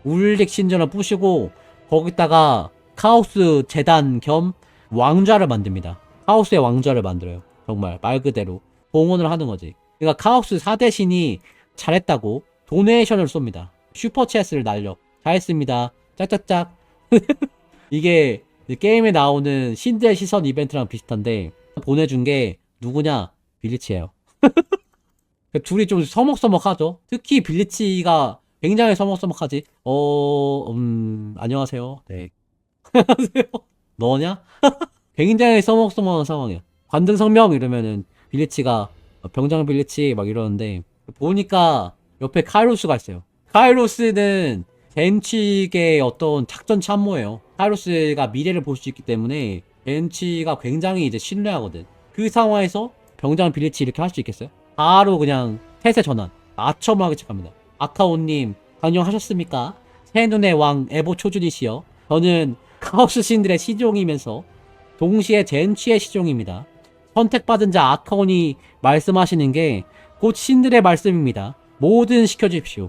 울릭 신전을 부시고 거기다가 카오스 재단 겸 왕좌를 만듭니다. 카오스의 왕좌를 만들어요. 정말 말 그대로 봉헌을 하는 거지. 그러니까 카오스 4대 신이 잘했다고 도네이션을 쏩니다. 슈퍼챗을 날려. 잘했습니다. 짝짝짝. 이게 게임에 나오는 신들의 시선 이벤트랑 비슷한데 보내준 게 누구냐? 빌리치예요. 둘이 좀 서먹서먹하죠. 특히 빌리치가 굉장히 서먹서먹하지. 안녕하세요. 네. 안녕하세요. 너냐? 굉장히 서먹서먹한 상황이야. 관등성명 이러면은 빌리치가 병장 빌리치 막 이러는데 보니까 옆에 카이로스가 있어요. 카이로스는 젠취의 어떤 작전 참모예요. 카이로스가 미래를 볼 수 있기 때문에 젠취가 굉장히 이제 신뢰하거든. 그 상황에서 병장 빌리치 이렇게 할 수 있겠어요? 바로 그냥 태세 전환 아첨하게 책합니다. 아카오님 강령하셨습니까? 새 눈의 왕 에보 초준이시여, 저는 카오스 신들의 시종이면서 동시에 젠취의 시종입니다. 선택받은 자 아카온이 말씀하시는 게 곧 신들의 말씀입니다. 뭐든 시켜주십시오.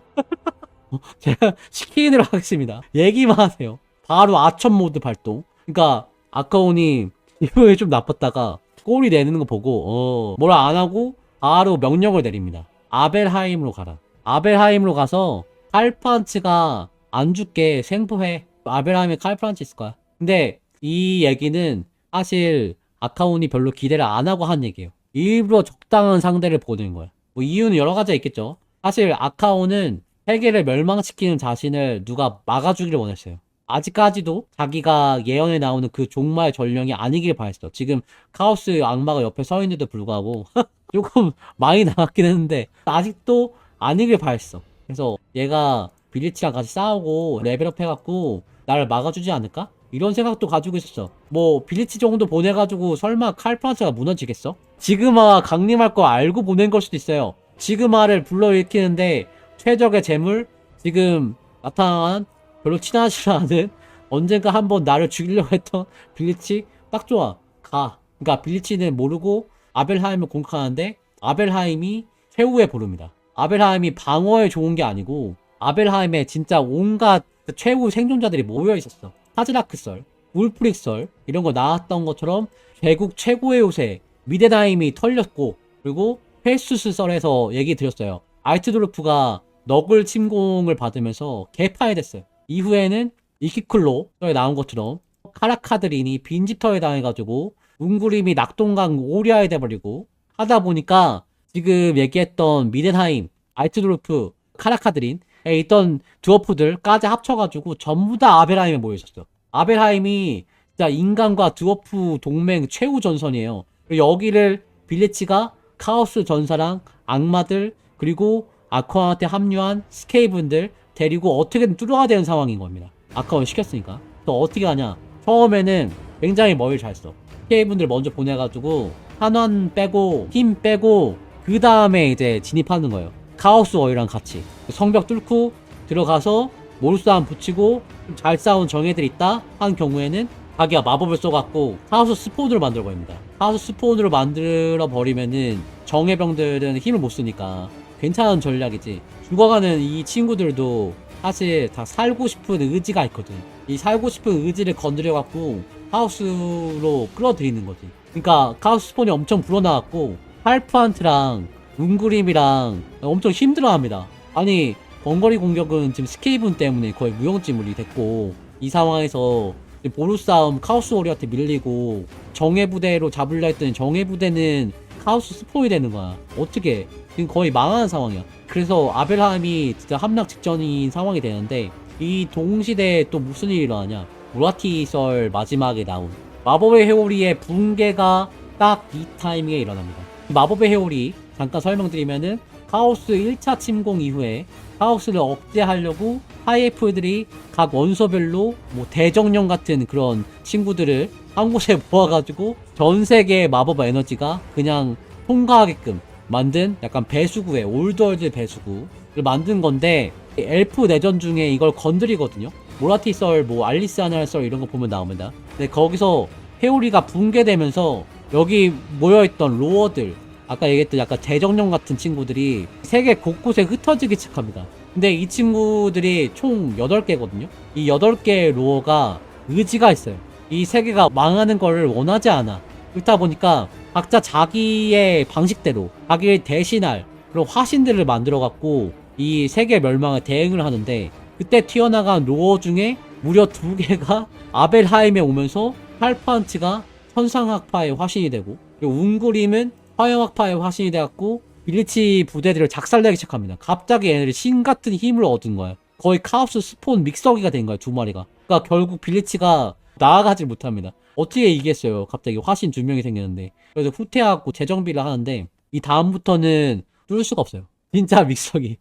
제가 시키도록 하겠습니다. 얘기만 하세요. 바로 아첨 모드 발동. 그러니까 아카온이 기분이 좀 나빴다가 꼬리 내는 거 보고 뭐라 안 하고 바로 명령을 내립니다. 아벨하임으로 가라. 아벨하임으로 가서 칼프란츠가 안 죽게 생포해. 아벨하임에 칼프란츠 있을 거야. 근데 이 얘기는 사실 아카온이 별로 기대를 안 하고 한 얘기예요. 일부러 적당한 상대를 보는 거야. 뭐 이유는 여러 가지가 있겠죠. 사실 아카온은 세계를 멸망시키는 자신을 누가 막아주기를 원했어요. 아직까지도 자기가 예언에 나오는 그 종말 전령이 아니길 바랬어. 지금 카오스 악마가 옆에 서 있는데도 불구하고 조금 많이 나갔긴 했는데 아직도 아니길 바랬어. 그래서 얘가 빌리치랑 같이 싸우고 레벨업 해갖고 나를 막아주지 않을까? 이런 생각도 가지고 있었어. 뭐 빌리치 정도 보내가지고 설마 칼프란츠가 무너지겠어? 지그마 강림할 거 알고 보낸 걸 수도 있어요. 지그마를 불러일으키는데 최적의 재물, 지금 나타난 별로 친하지 않은 언젠가 한번 나를 죽이려고 했던 빌리치 딱 좋아. 가. 그러니까 빌리치는 모르고 아벨하임을 공격하는데 아벨하임이 최후의 보루입니다. 아벨하임이 방어에 좋은 게 아니고 아벨하임에 진짜 온갖 최후 생존자들이 모여 있었어. 하즈라크 썰, 울프릭 썰 이런 거 나왔던 것처럼 개국 최고의 요새 미데나임이 털렸고, 그리고 헬수스 썰에서 얘기 드렸어요. 알트도르프가 너글 침공을 받으면서 개파해됐어요. 이후에는 이키클로에 나온 것처럼 카라카드린이 빈집터에 당해가지고 웅구림이 낙동강 오리아에 돼버리고 하다 보니까 지금 얘기했던 미덴하임, 알트도르프, 카라카드린에 있던 드워프들까지 합쳐가지고 전부 다 아벨하임에 모여있었어. 아벨하임이 진짜 인간과 드워프 동맹 최후 전선이에요. 그리고 여기를 빌리치가 카오스 전사랑 악마들 그리고 아쿠아한테 합류한 스케이븐들 데리고 어떻게든 뚫어야 되는 상황인 겁니다. 아카온 시켰으니까. 또 어떻게 하냐? 처음에는 굉장히 머리를 잘 써. 스케이븐들 먼저 보내가지고 탄환 빼고 힘 빼고 그 다음에 이제 진입하는 거예요. 카오스 워이랑 같이 성벽 뚫고 들어가서 몰수함 붙이고 좀 잘 싸운 정예들 있다 한 경우에는 자기가 마법을 써갖고 카오스 스포온으로 만들어버립니다. 카오스 스포온으로 만들어 버리면은 정예병들은 힘을 못 쓰니까 괜찮은 전략이지. 죽어가는 이 친구들도 사실 다 살고 싶은 의지가 있거든. 이 살고 싶은 의지를 건드려갖고 카오스로 끌어들이는 거지. 그러니까 카오스 스폰이 엄청 불어나왔고 할프한트랑 웅그림이랑 엄청 힘들어합니다. 아니 번거리 공격은 지금 스케이븐 때문에 거의 무용지물이 됐고, 이 상황에서 보루 싸움 카오스 워리어한테 밀리고 정예부대로 잡으려 했더니 정예부대는 카오스 스폰이 되는 거야. 어떻게 지금 거의 망하는 상황이야. 그래서 아벨하임이 진짜 함락 직전인 상황이 되는데 이 동시대에 또 무슨 일이 일어나냐. 우라티 썰 마지막에 나온 마법의 회오리의 붕괴가 딱 이 타이밍에 일어납니다. 마법의 회오리 잠깐 설명드리면은 카오스 1차 침공 이후에 카오스를 억제하려고 하이에프들이 각 원소별로 뭐 대정령 같은 그런 친구들을 한 곳에 모아가지고 전 세계의 마법 에너지가 그냥 통과하게끔 만든 약간 배수구에 올드월드 배수구를 만든 건데, 엘프 내전 중에 이걸 건드리거든요. 모라티 썰, 뭐 알리스 아날 썰 이런 거 보면 나옵니다. 근데 거기서 회오리가 붕괴되면서 여기 모여있던 로어들, 아까 얘기했던 약간 대정령 같은 친구들이 세계 곳곳에 흩어지기 시작합니다. 근데 이 친구들이 총 8개거든요. 이 8개의 로어가 의지가 있어요. 이 세계가 망하는 거를 원하지 않아. 그렇다 보니까 각자 자기의 방식대로 자기를 대신할 그런 화신들을 만들어갖고 이 세계 멸망에 대응을 하는데, 그때 튀어나간 로어 중에 무려 2개가 아벨하임에 오면서 팔판츠가 천상학파의 화신이 되고, 그리고 웅그림은 화영학파의 화신이 돼갖고 빌리치 부대들을 작살내기 시작합니다. 갑자기 얘네들이 신같은 힘을 얻은 거야. 거의 카오스 스폰 믹서기가 된 거야, 2마리가. 그러니까 결국 빌리치가 나아가질 못합니다. 어떻게 이겼어요? 갑자기 화신 2명이 생겼는데. 그래서 후퇴하고 재정비를 하는데 이 다음부터는 뚫을 수가 없어요. 진짜 믹서기.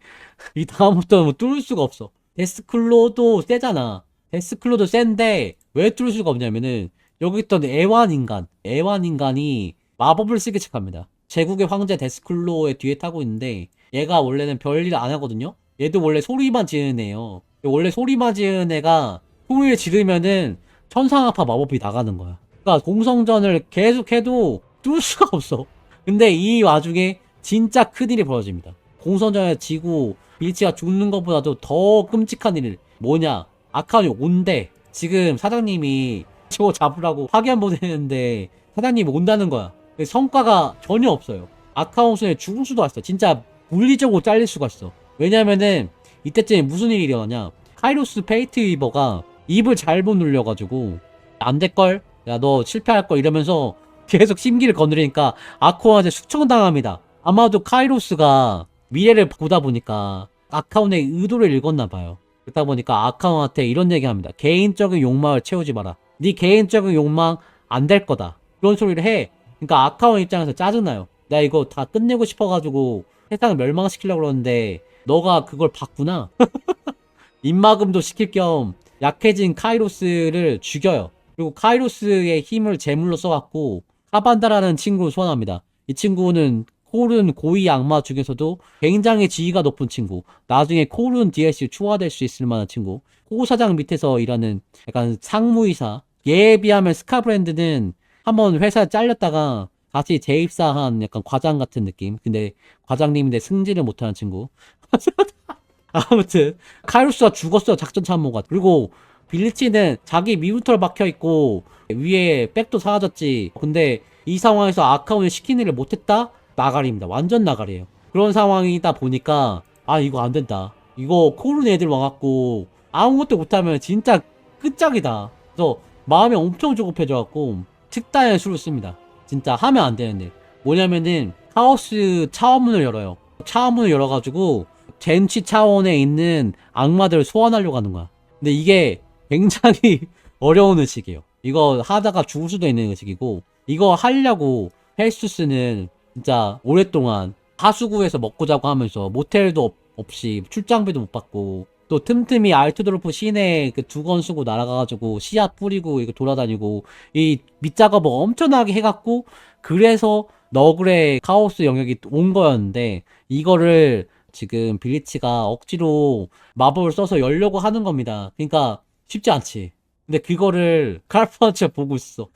이 다음부터는 뭐 뚫을 수가 없어. 데스클로도 세잖아. 데스클로도 센데 왜 뚫을 수가 없냐면은 여기 있던 애완인간이 마법을 쓰기 시작합니다. 제국의 황제 데스클로의 뒤에 타고 있는데 얘가 원래는 별일 안 하거든요. 얘도 원래 소리만 지르는 애예요. 원래 소리만 지르는 애가 소리를 지르면은 천상아파 마법이 나가는 거야. 그러니까 공성전을 계속해도 뚫을 수가 없어. 근데 이 와중에 진짜 큰일이 벌어집니다. 공성전에 지고 빌치가 죽는 것보다도 더 끔찍한 일 뭐냐, 아카운이 온대. 지금 사장님이 저거 잡으라고 파견 보내는데 사장님이 온다는 거야. 성과가 전혀 없어요. 아카운트에 죽을 수도 있어. 진짜 물리적으로 잘릴 수가 있어. 왜냐면은 이때쯤에 무슨 일이 일어나냐, 카이로스 페이트 위버가 입을 잘못 눌려가지고 안 될걸? 야 너 실패할걸 이러면서 계속 심기를 거느리니까 아카운트에 숙청당합니다. 아마도 카이로스가 미래를 보다 보니까 아카운의 의도를 읽었나봐요. 그러다 보니까 아카운한테 이런 얘기 합니다. 개인적인 욕망을 채우지 마라. 네 개인적인 욕망 안 될 거다. 그런 소리를 해. 그러니까 아카운 입장에서 짜증나요. 내가 이거 다 끝내고 싶어가지고 세상을 멸망시키려고 그러는데 너가 그걸 봤구나. 입막음도 시킬 겸 약해진 카이로스를 죽여요. 그리고 카이로스의 힘을 제물로 써갖고 카반다라는 친구를 소환합니다. 이 친구는 콜은 고위 악마 중에서도 굉장히 지위가 높은 친구. 나중에 콜은 DLC 추가될 수 있을 만한 친구. 코 사장 밑에서 일하는 약간 상무이사. 얘에 비하면 스카브랜드는 한번 회사에 잘렸다가 다시 재입사한 약간 과장 같은 느낌. 근데 과장님인데 승진을 못하는 친구. 아무튼 카이로스가 죽었어요. 작전 참모가. 그리고 빌리치는 자기 미우털 박혀있고 위에 백도 사라졌지. 근데 이 상황에서 아카운을 시키는 일을 못했다? 나가리입니다. 완전 나가리에요. 그런 상황이다 보니까 아 이거 안 된다. 이거 코른 애들 와갖고 아무것도 못하면 진짜 끝장이다. 그래서 마음이 엄청 조급해져갖고 특단의 수를 씁니다. 진짜 하면 안 되는데 뭐냐면은 카오스 차원문을 열어요. 차원문을 열어가지고 젠치 차원에 있는 악마들을 소환하려고 하는 거야. 근데 이게 굉장히 어려운 의식이에요. 이거 하다가 죽을 수도 있는 의식이고 이거 하려고 헬수스는 진짜 오랫동안 하수구에서 먹고 자고 하면서 모텔도 없이 출장비도 못 받고 또 틈틈이 알트드로프 시내 그 두건 쓰고 날아가가지고 씨앗 뿌리고 이거 돌아다니고 이 밑작업을 엄청나게 해갖고 그래서 너굴의 카오스 영역이 온 거였는데 이거를 지금 빌리치가 억지로 마법을 써서 열려고 하는 겁니다. 그러니까 쉽지 않지. 근데 그거를 칼프한치가 보고 있어.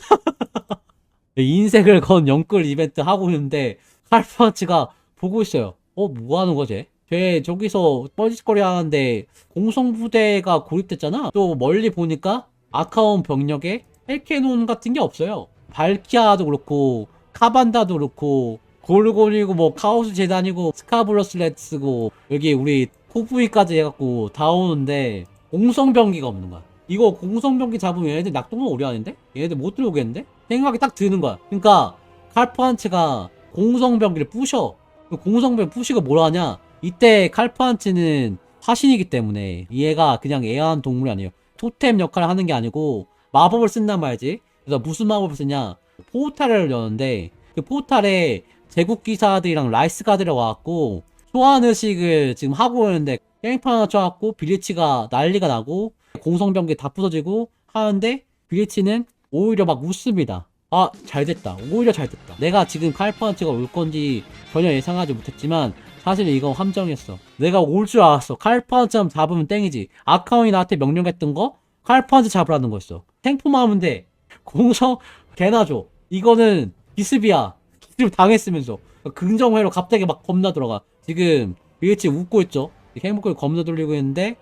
인생을 건 영끌 이벤트 하고 있는데 칼프한치가 보고 있어요. 뭐 하는 거지? 쟤 저기서 뻘짓거리 하는데 공성부대가 고립됐잖아? 또 멀리 보니까 아카온 병력에 헬케논 같은 게 없어요. 발키아도 그렇고 카반다도 그렇고 골곤이고 뭐 카오스 재단이고 스카브러스 레츠고 여기 우리 코브이까지 해갖고 다 오는데 공성병기가 없는 거야. 이거 공성병기 잡으면 얘네들 낙동은 오래 하는데? 얘네들 못 들어오겠는데? 생각이 딱 드는 거야. 그러니까 칼프한츠가 공성병기를 부셔. 공성병기 부시고 뭘 하냐? 이때 칼프한츠는 화신이기 때문에 얘가 그냥 애완 동물이 아니에요. 토템 역할을 하는 게 아니고 마법을 쓴단 말이지. 그래서 무슨 마법을 쓰냐? 포탈을 여는데 그 포탈에 제국기사들이랑 라이스가들이 와갖고 소환의식을 지금 하고 있는데 게임판 하나 쳐갖고 빌리치가 난리가 나고 공성병기 다 부서지고 하는데 빌리치는 오히려 막 웃습니다. 아 잘됐다. 오히려 잘됐다. 내가 지금 칼프한치가 올 건지 전혀 예상하지 못했지만 사실 이건 함정이었어. 내가 올 줄 알았어. 칼프한치 잡으면 땡이지. 아카운이 나한테 명령했던 거 칼프한치 잡으라는 거였어. 생포만 하면 돼. 공성 개나 줘. 이거는 기습이야. 기습 당했으면서 긍정회로 갑자기 막 겁나 들어가. 지금 빌리치 웃고 있죠. 행복을 겁나 돌리고 있는데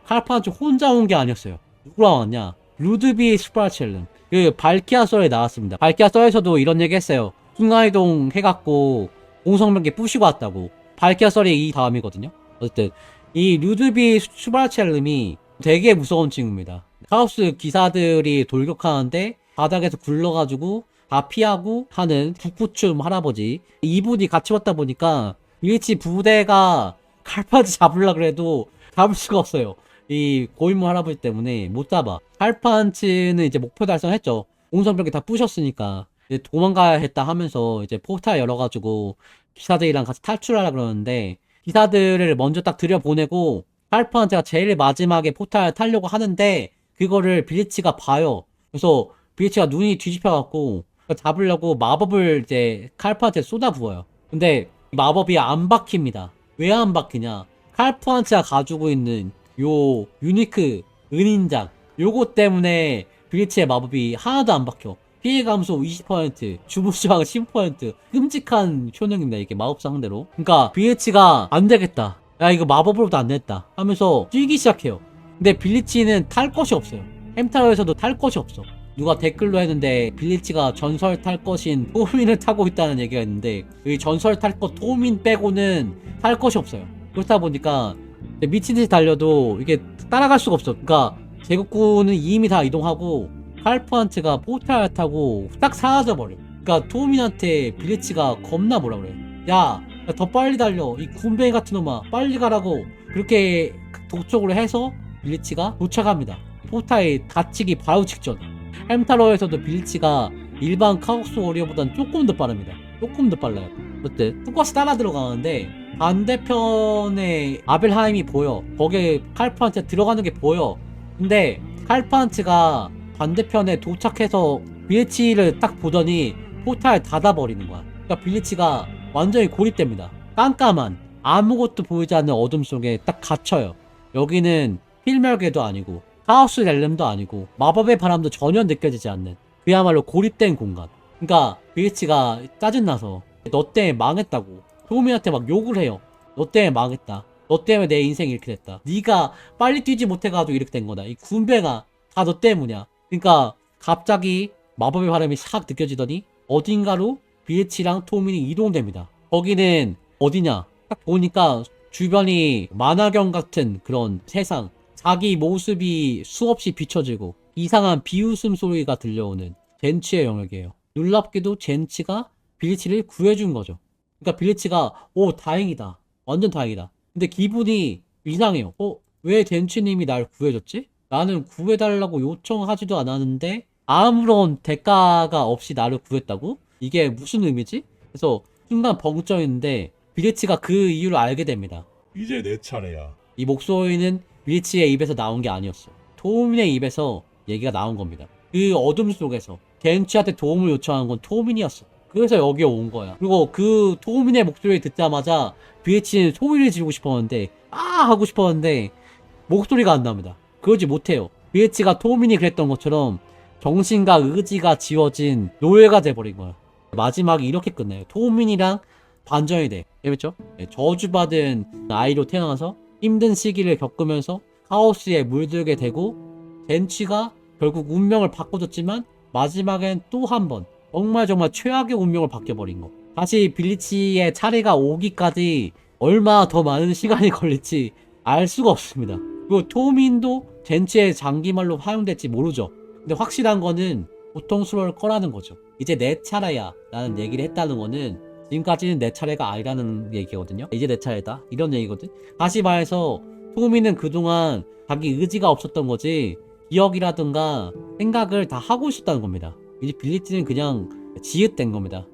칼프한치 혼자 온 게 아니었어요. 누구랑 왔냐? 루드비 슈퍼첼름. 그 발키아 썰에 나왔습니다. 발키아 썰에서도 이런 얘기 했어요. 순간이동 해갖고 공성병기 부시고 왔다고. 발키아 썰이 이 다음이거든요. 어쨌든 이 루드비 슈퍼첼름이 되게 무서운 친구입니다. 카오스 기사들이 돌격하는데 바닥에서 굴러가지고 다 피하고 하는 북부춤 할아버지. 이분이 같이 왔다 보니까 일치 부대가 칼파츠 잡으려고 그래도 잡을 수가 없어요. 이 고인물 할아버지 때문에 못 잡아. 칼판치는 이제 목표 달성했죠. 공성병기 다 부셨으니까 이제 도망가야 했다 하면서 이제 포탈 열어가지고 기사들이랑 같이 탈출하라 그러는데 기사들을 먼저 딱 들여보내고 칼판치가 제일 마지막에 포탈 타려고 하는데 그거를 빌리치가 봐요. 그래서 빌리치가 눈이 뒤집혀갖고 잡으려고 마법을 이제 칼프한테 쏟아부어요. 근데 마법이 안 박힙니다. 왜 안 박히냐? 칼프한테가 가지고 있는 요 유니크 은인장 요거 때문에 블리츠의 마법이 하나도 안 박혀. 피해 감소 20%, 주부 저항 10%. 끔찍한 효능입니다, 이게 마법 상대로. 그러니까 블리츠가 안 되겠다. 야, 이거 마법으로도 안 됐다 하면서 뛰기 시작해요. 근데 블리츠는 탈 것이 없어요. 햄타워에서도 탈 것이 없어. 누가 댓글로 했는데 빌리치가 전설 탈 것인 토민을 타고 있다는 얘기가 있는데 이 전설 탈 것 토민 빼고는 탈 것이 없어요. 그렇다 보니까 미친듯이 달려도 이게 따라갈 수가 없어. 그러니까 제국군은 이미 다 이동하고 칼프한테가 포탈 타고 딱 사라져버려. 그러니까 토민한테 빌리치가 겁나 뭐라 그래. 야, 더 빨리 달려. 이 군뱅이 같은 놈아, 빨리 가라고. 그렇게 독촉으로 해서 빌리치가 도착합니다. 포탈에 닫히기 바로 직전. 햄타로에서도 빌리치가 일반 카오스 워리어보단 조금 더 빠릅니다. 조금 더 빨라요. 어때? 똑같이 따라 들어가는데 반대편에 아벨하임이 보여. 거기에 칼프한테 들어가는 게 보여. 근데 칼프한테가 반대편에 도착해서 빌리치를 딱 보더니 포탈 닫아버리는 거야. 그러니까 빌리치가 완전히 고립됩니다. 깜깜한 아무것도 보이지 않는 어둠 속에 딱 갇혀요. 여기는 필멸계도 아니고 카오스 렐름도 아니고 마법의 바람도 전혀 느껴지지 않는 그야말로 고립된 공간. 그러니까 빌리치가 짜증나서 너 때문에 망했다고 토미한테 막 욕을 해요. 너 때문에 망했다. 너 때문에 내 인생이 이렇게 됐다. 네가 빨리 뛰지 못해가지고 이렇게 된 거다. 이 군배가 다 너 때문이야. 그러니까 갑자기 마법의 바람이 싹 느껴지더니 어딘가로 빌리치랑 토민이 이동됩니다. 거기는 어디냐? 딱 보니까 주변이 만화경 같은 그런 세상. 자기 모습이 수없이 비춰지고 이상한 비웃음 소리가 들려오는 젠치의 영역이에요. 놀랍게도 젠치가 빌리치를 구해준 거죠. 그러니까 빌리치가 오 다행이다. 완전 다행이다. 근데 기분이 이상해요. 왜 젠치님이 날 구해줬지? 나는 구해달라고 요청하지도 않았는데 아무런 대가가 없이 나를 구했다고? 이게 무슨 의미지? 그래서 순간 벙 쪄있는데 빌리치가 그 이유를 알게 됩니다. 이제 내 차례야. 이 목소리는 빌리치의 입에서 나온 게 아니었어. 토민의 입에서 얘기가 나온 겁니다. 그 어둠 속에서 겐치한테 도움을 요청한 건 토민이었어. 그래서 여기에 온 거야. 그리고 그 토민의 목소리를 듣자마자 빌리치는 소리를 지르고 싶었는데 하고 싶었는데 목소리가 안 나옵니다. 그러지 못해요. 빌리치가 토민이 그랬던 것처럼 정신과 의지가 지워진 노예가 돼버린 거야. 마지막이 이렇게 끝나요. 토민이랑 반전이 돼. 알겠죠? 저주받은 아이로 태어나서 힘든 시기를 겪으면서 카오스에 물들게 되고 젠치가 결국 운명을 바꿔줬지만 마지막엔 또 한 번 정말 최악의 운명을 바뀌어버린 거. 다시 빌리치의 차례가 오기까지 얼마나 더 많은 시간이 걸릴지 알 수가 없습니다. 그리고 토민도 젠치의 장기말로 활용될지 모르죠. 근데 확실한 거는 고통스러울 거라는 거죠. 이제 내 차례야 라는 얘기를 했다는 거는 지금까지는 내 차례가 아니라는 얘기거든요. 이제 내 차례다 이런 얘기거든. 다시 말해서 토미는 그동안 자기 의지가 없었던 거지 기억이라든가 생각을 다 하고 있었다는 겁니다. 이제 빌리치는 그냥 지읒된 겁니다.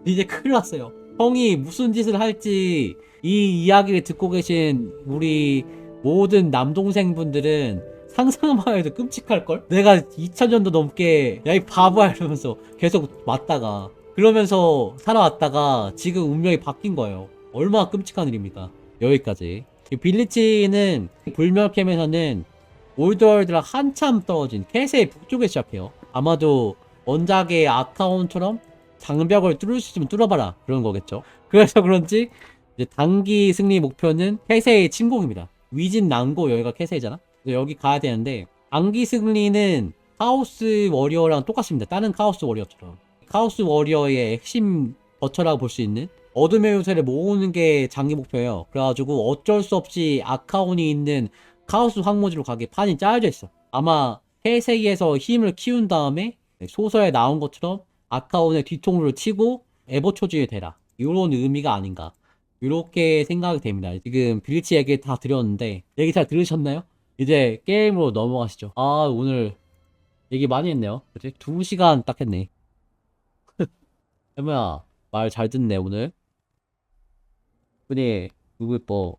이제 큰일 났어요. 형이 무슨 짓을 할지 이 이야기를 듣고 계신 우리 모든 남동생분들은 상상만 해도 끔찍할걸? 내가 2000년도 넘게 야 이 바보야 이러면서 계속 맞다가 그러면서 살아왔다가 지금 운명이 바뀐 거예요. 얼마나 끔찍한 일입니까? 여기까지. 빌리치는 불멸캠에서는 올드월드랑 한참 떨어진 캐세의 북쪽에 시작해요. 아마도 원작의 아카온처럼 장벽을 뚫을 수 있으면 뚫어봐라 그런 거겠죠. 그래서 그런지 이제 단기 승리 목표는 캐세의 침공입니다. 위진 난고 여기가 캐세잖아. 그래서 여기 가야 되는데 단기 승리는 카오스 워리어랑 똑같습니다. 다른 카오스 워리어처럼. 카오스 워리어의 핵심 버처라고 볼 수 있는 어둠의 요새를 모으는 게 장기 목표예요. 그래가지고 어쩔 수 없이 아카온이 있는 카오스 황무지로 가기 판이 짜여져 있어. 아마 해세기에서 힘을 키운 다음에 소설에 나온 것처럼 아카온의 뒤통수를 치고 에버초지에 대라. 이런 의미가 아닌가. 이렇게 생각이 됩니다. 지금 빌리치 얘기 다 드렸는데 얘기 잘 들으셨나요? 이제 게임으로 넘어가시죠. 오늘 얘기 많이 했네요. 그치? 2시간 딱 했네. 해모야 말 잘 듣네 오늘. 분이 누구 예뻐.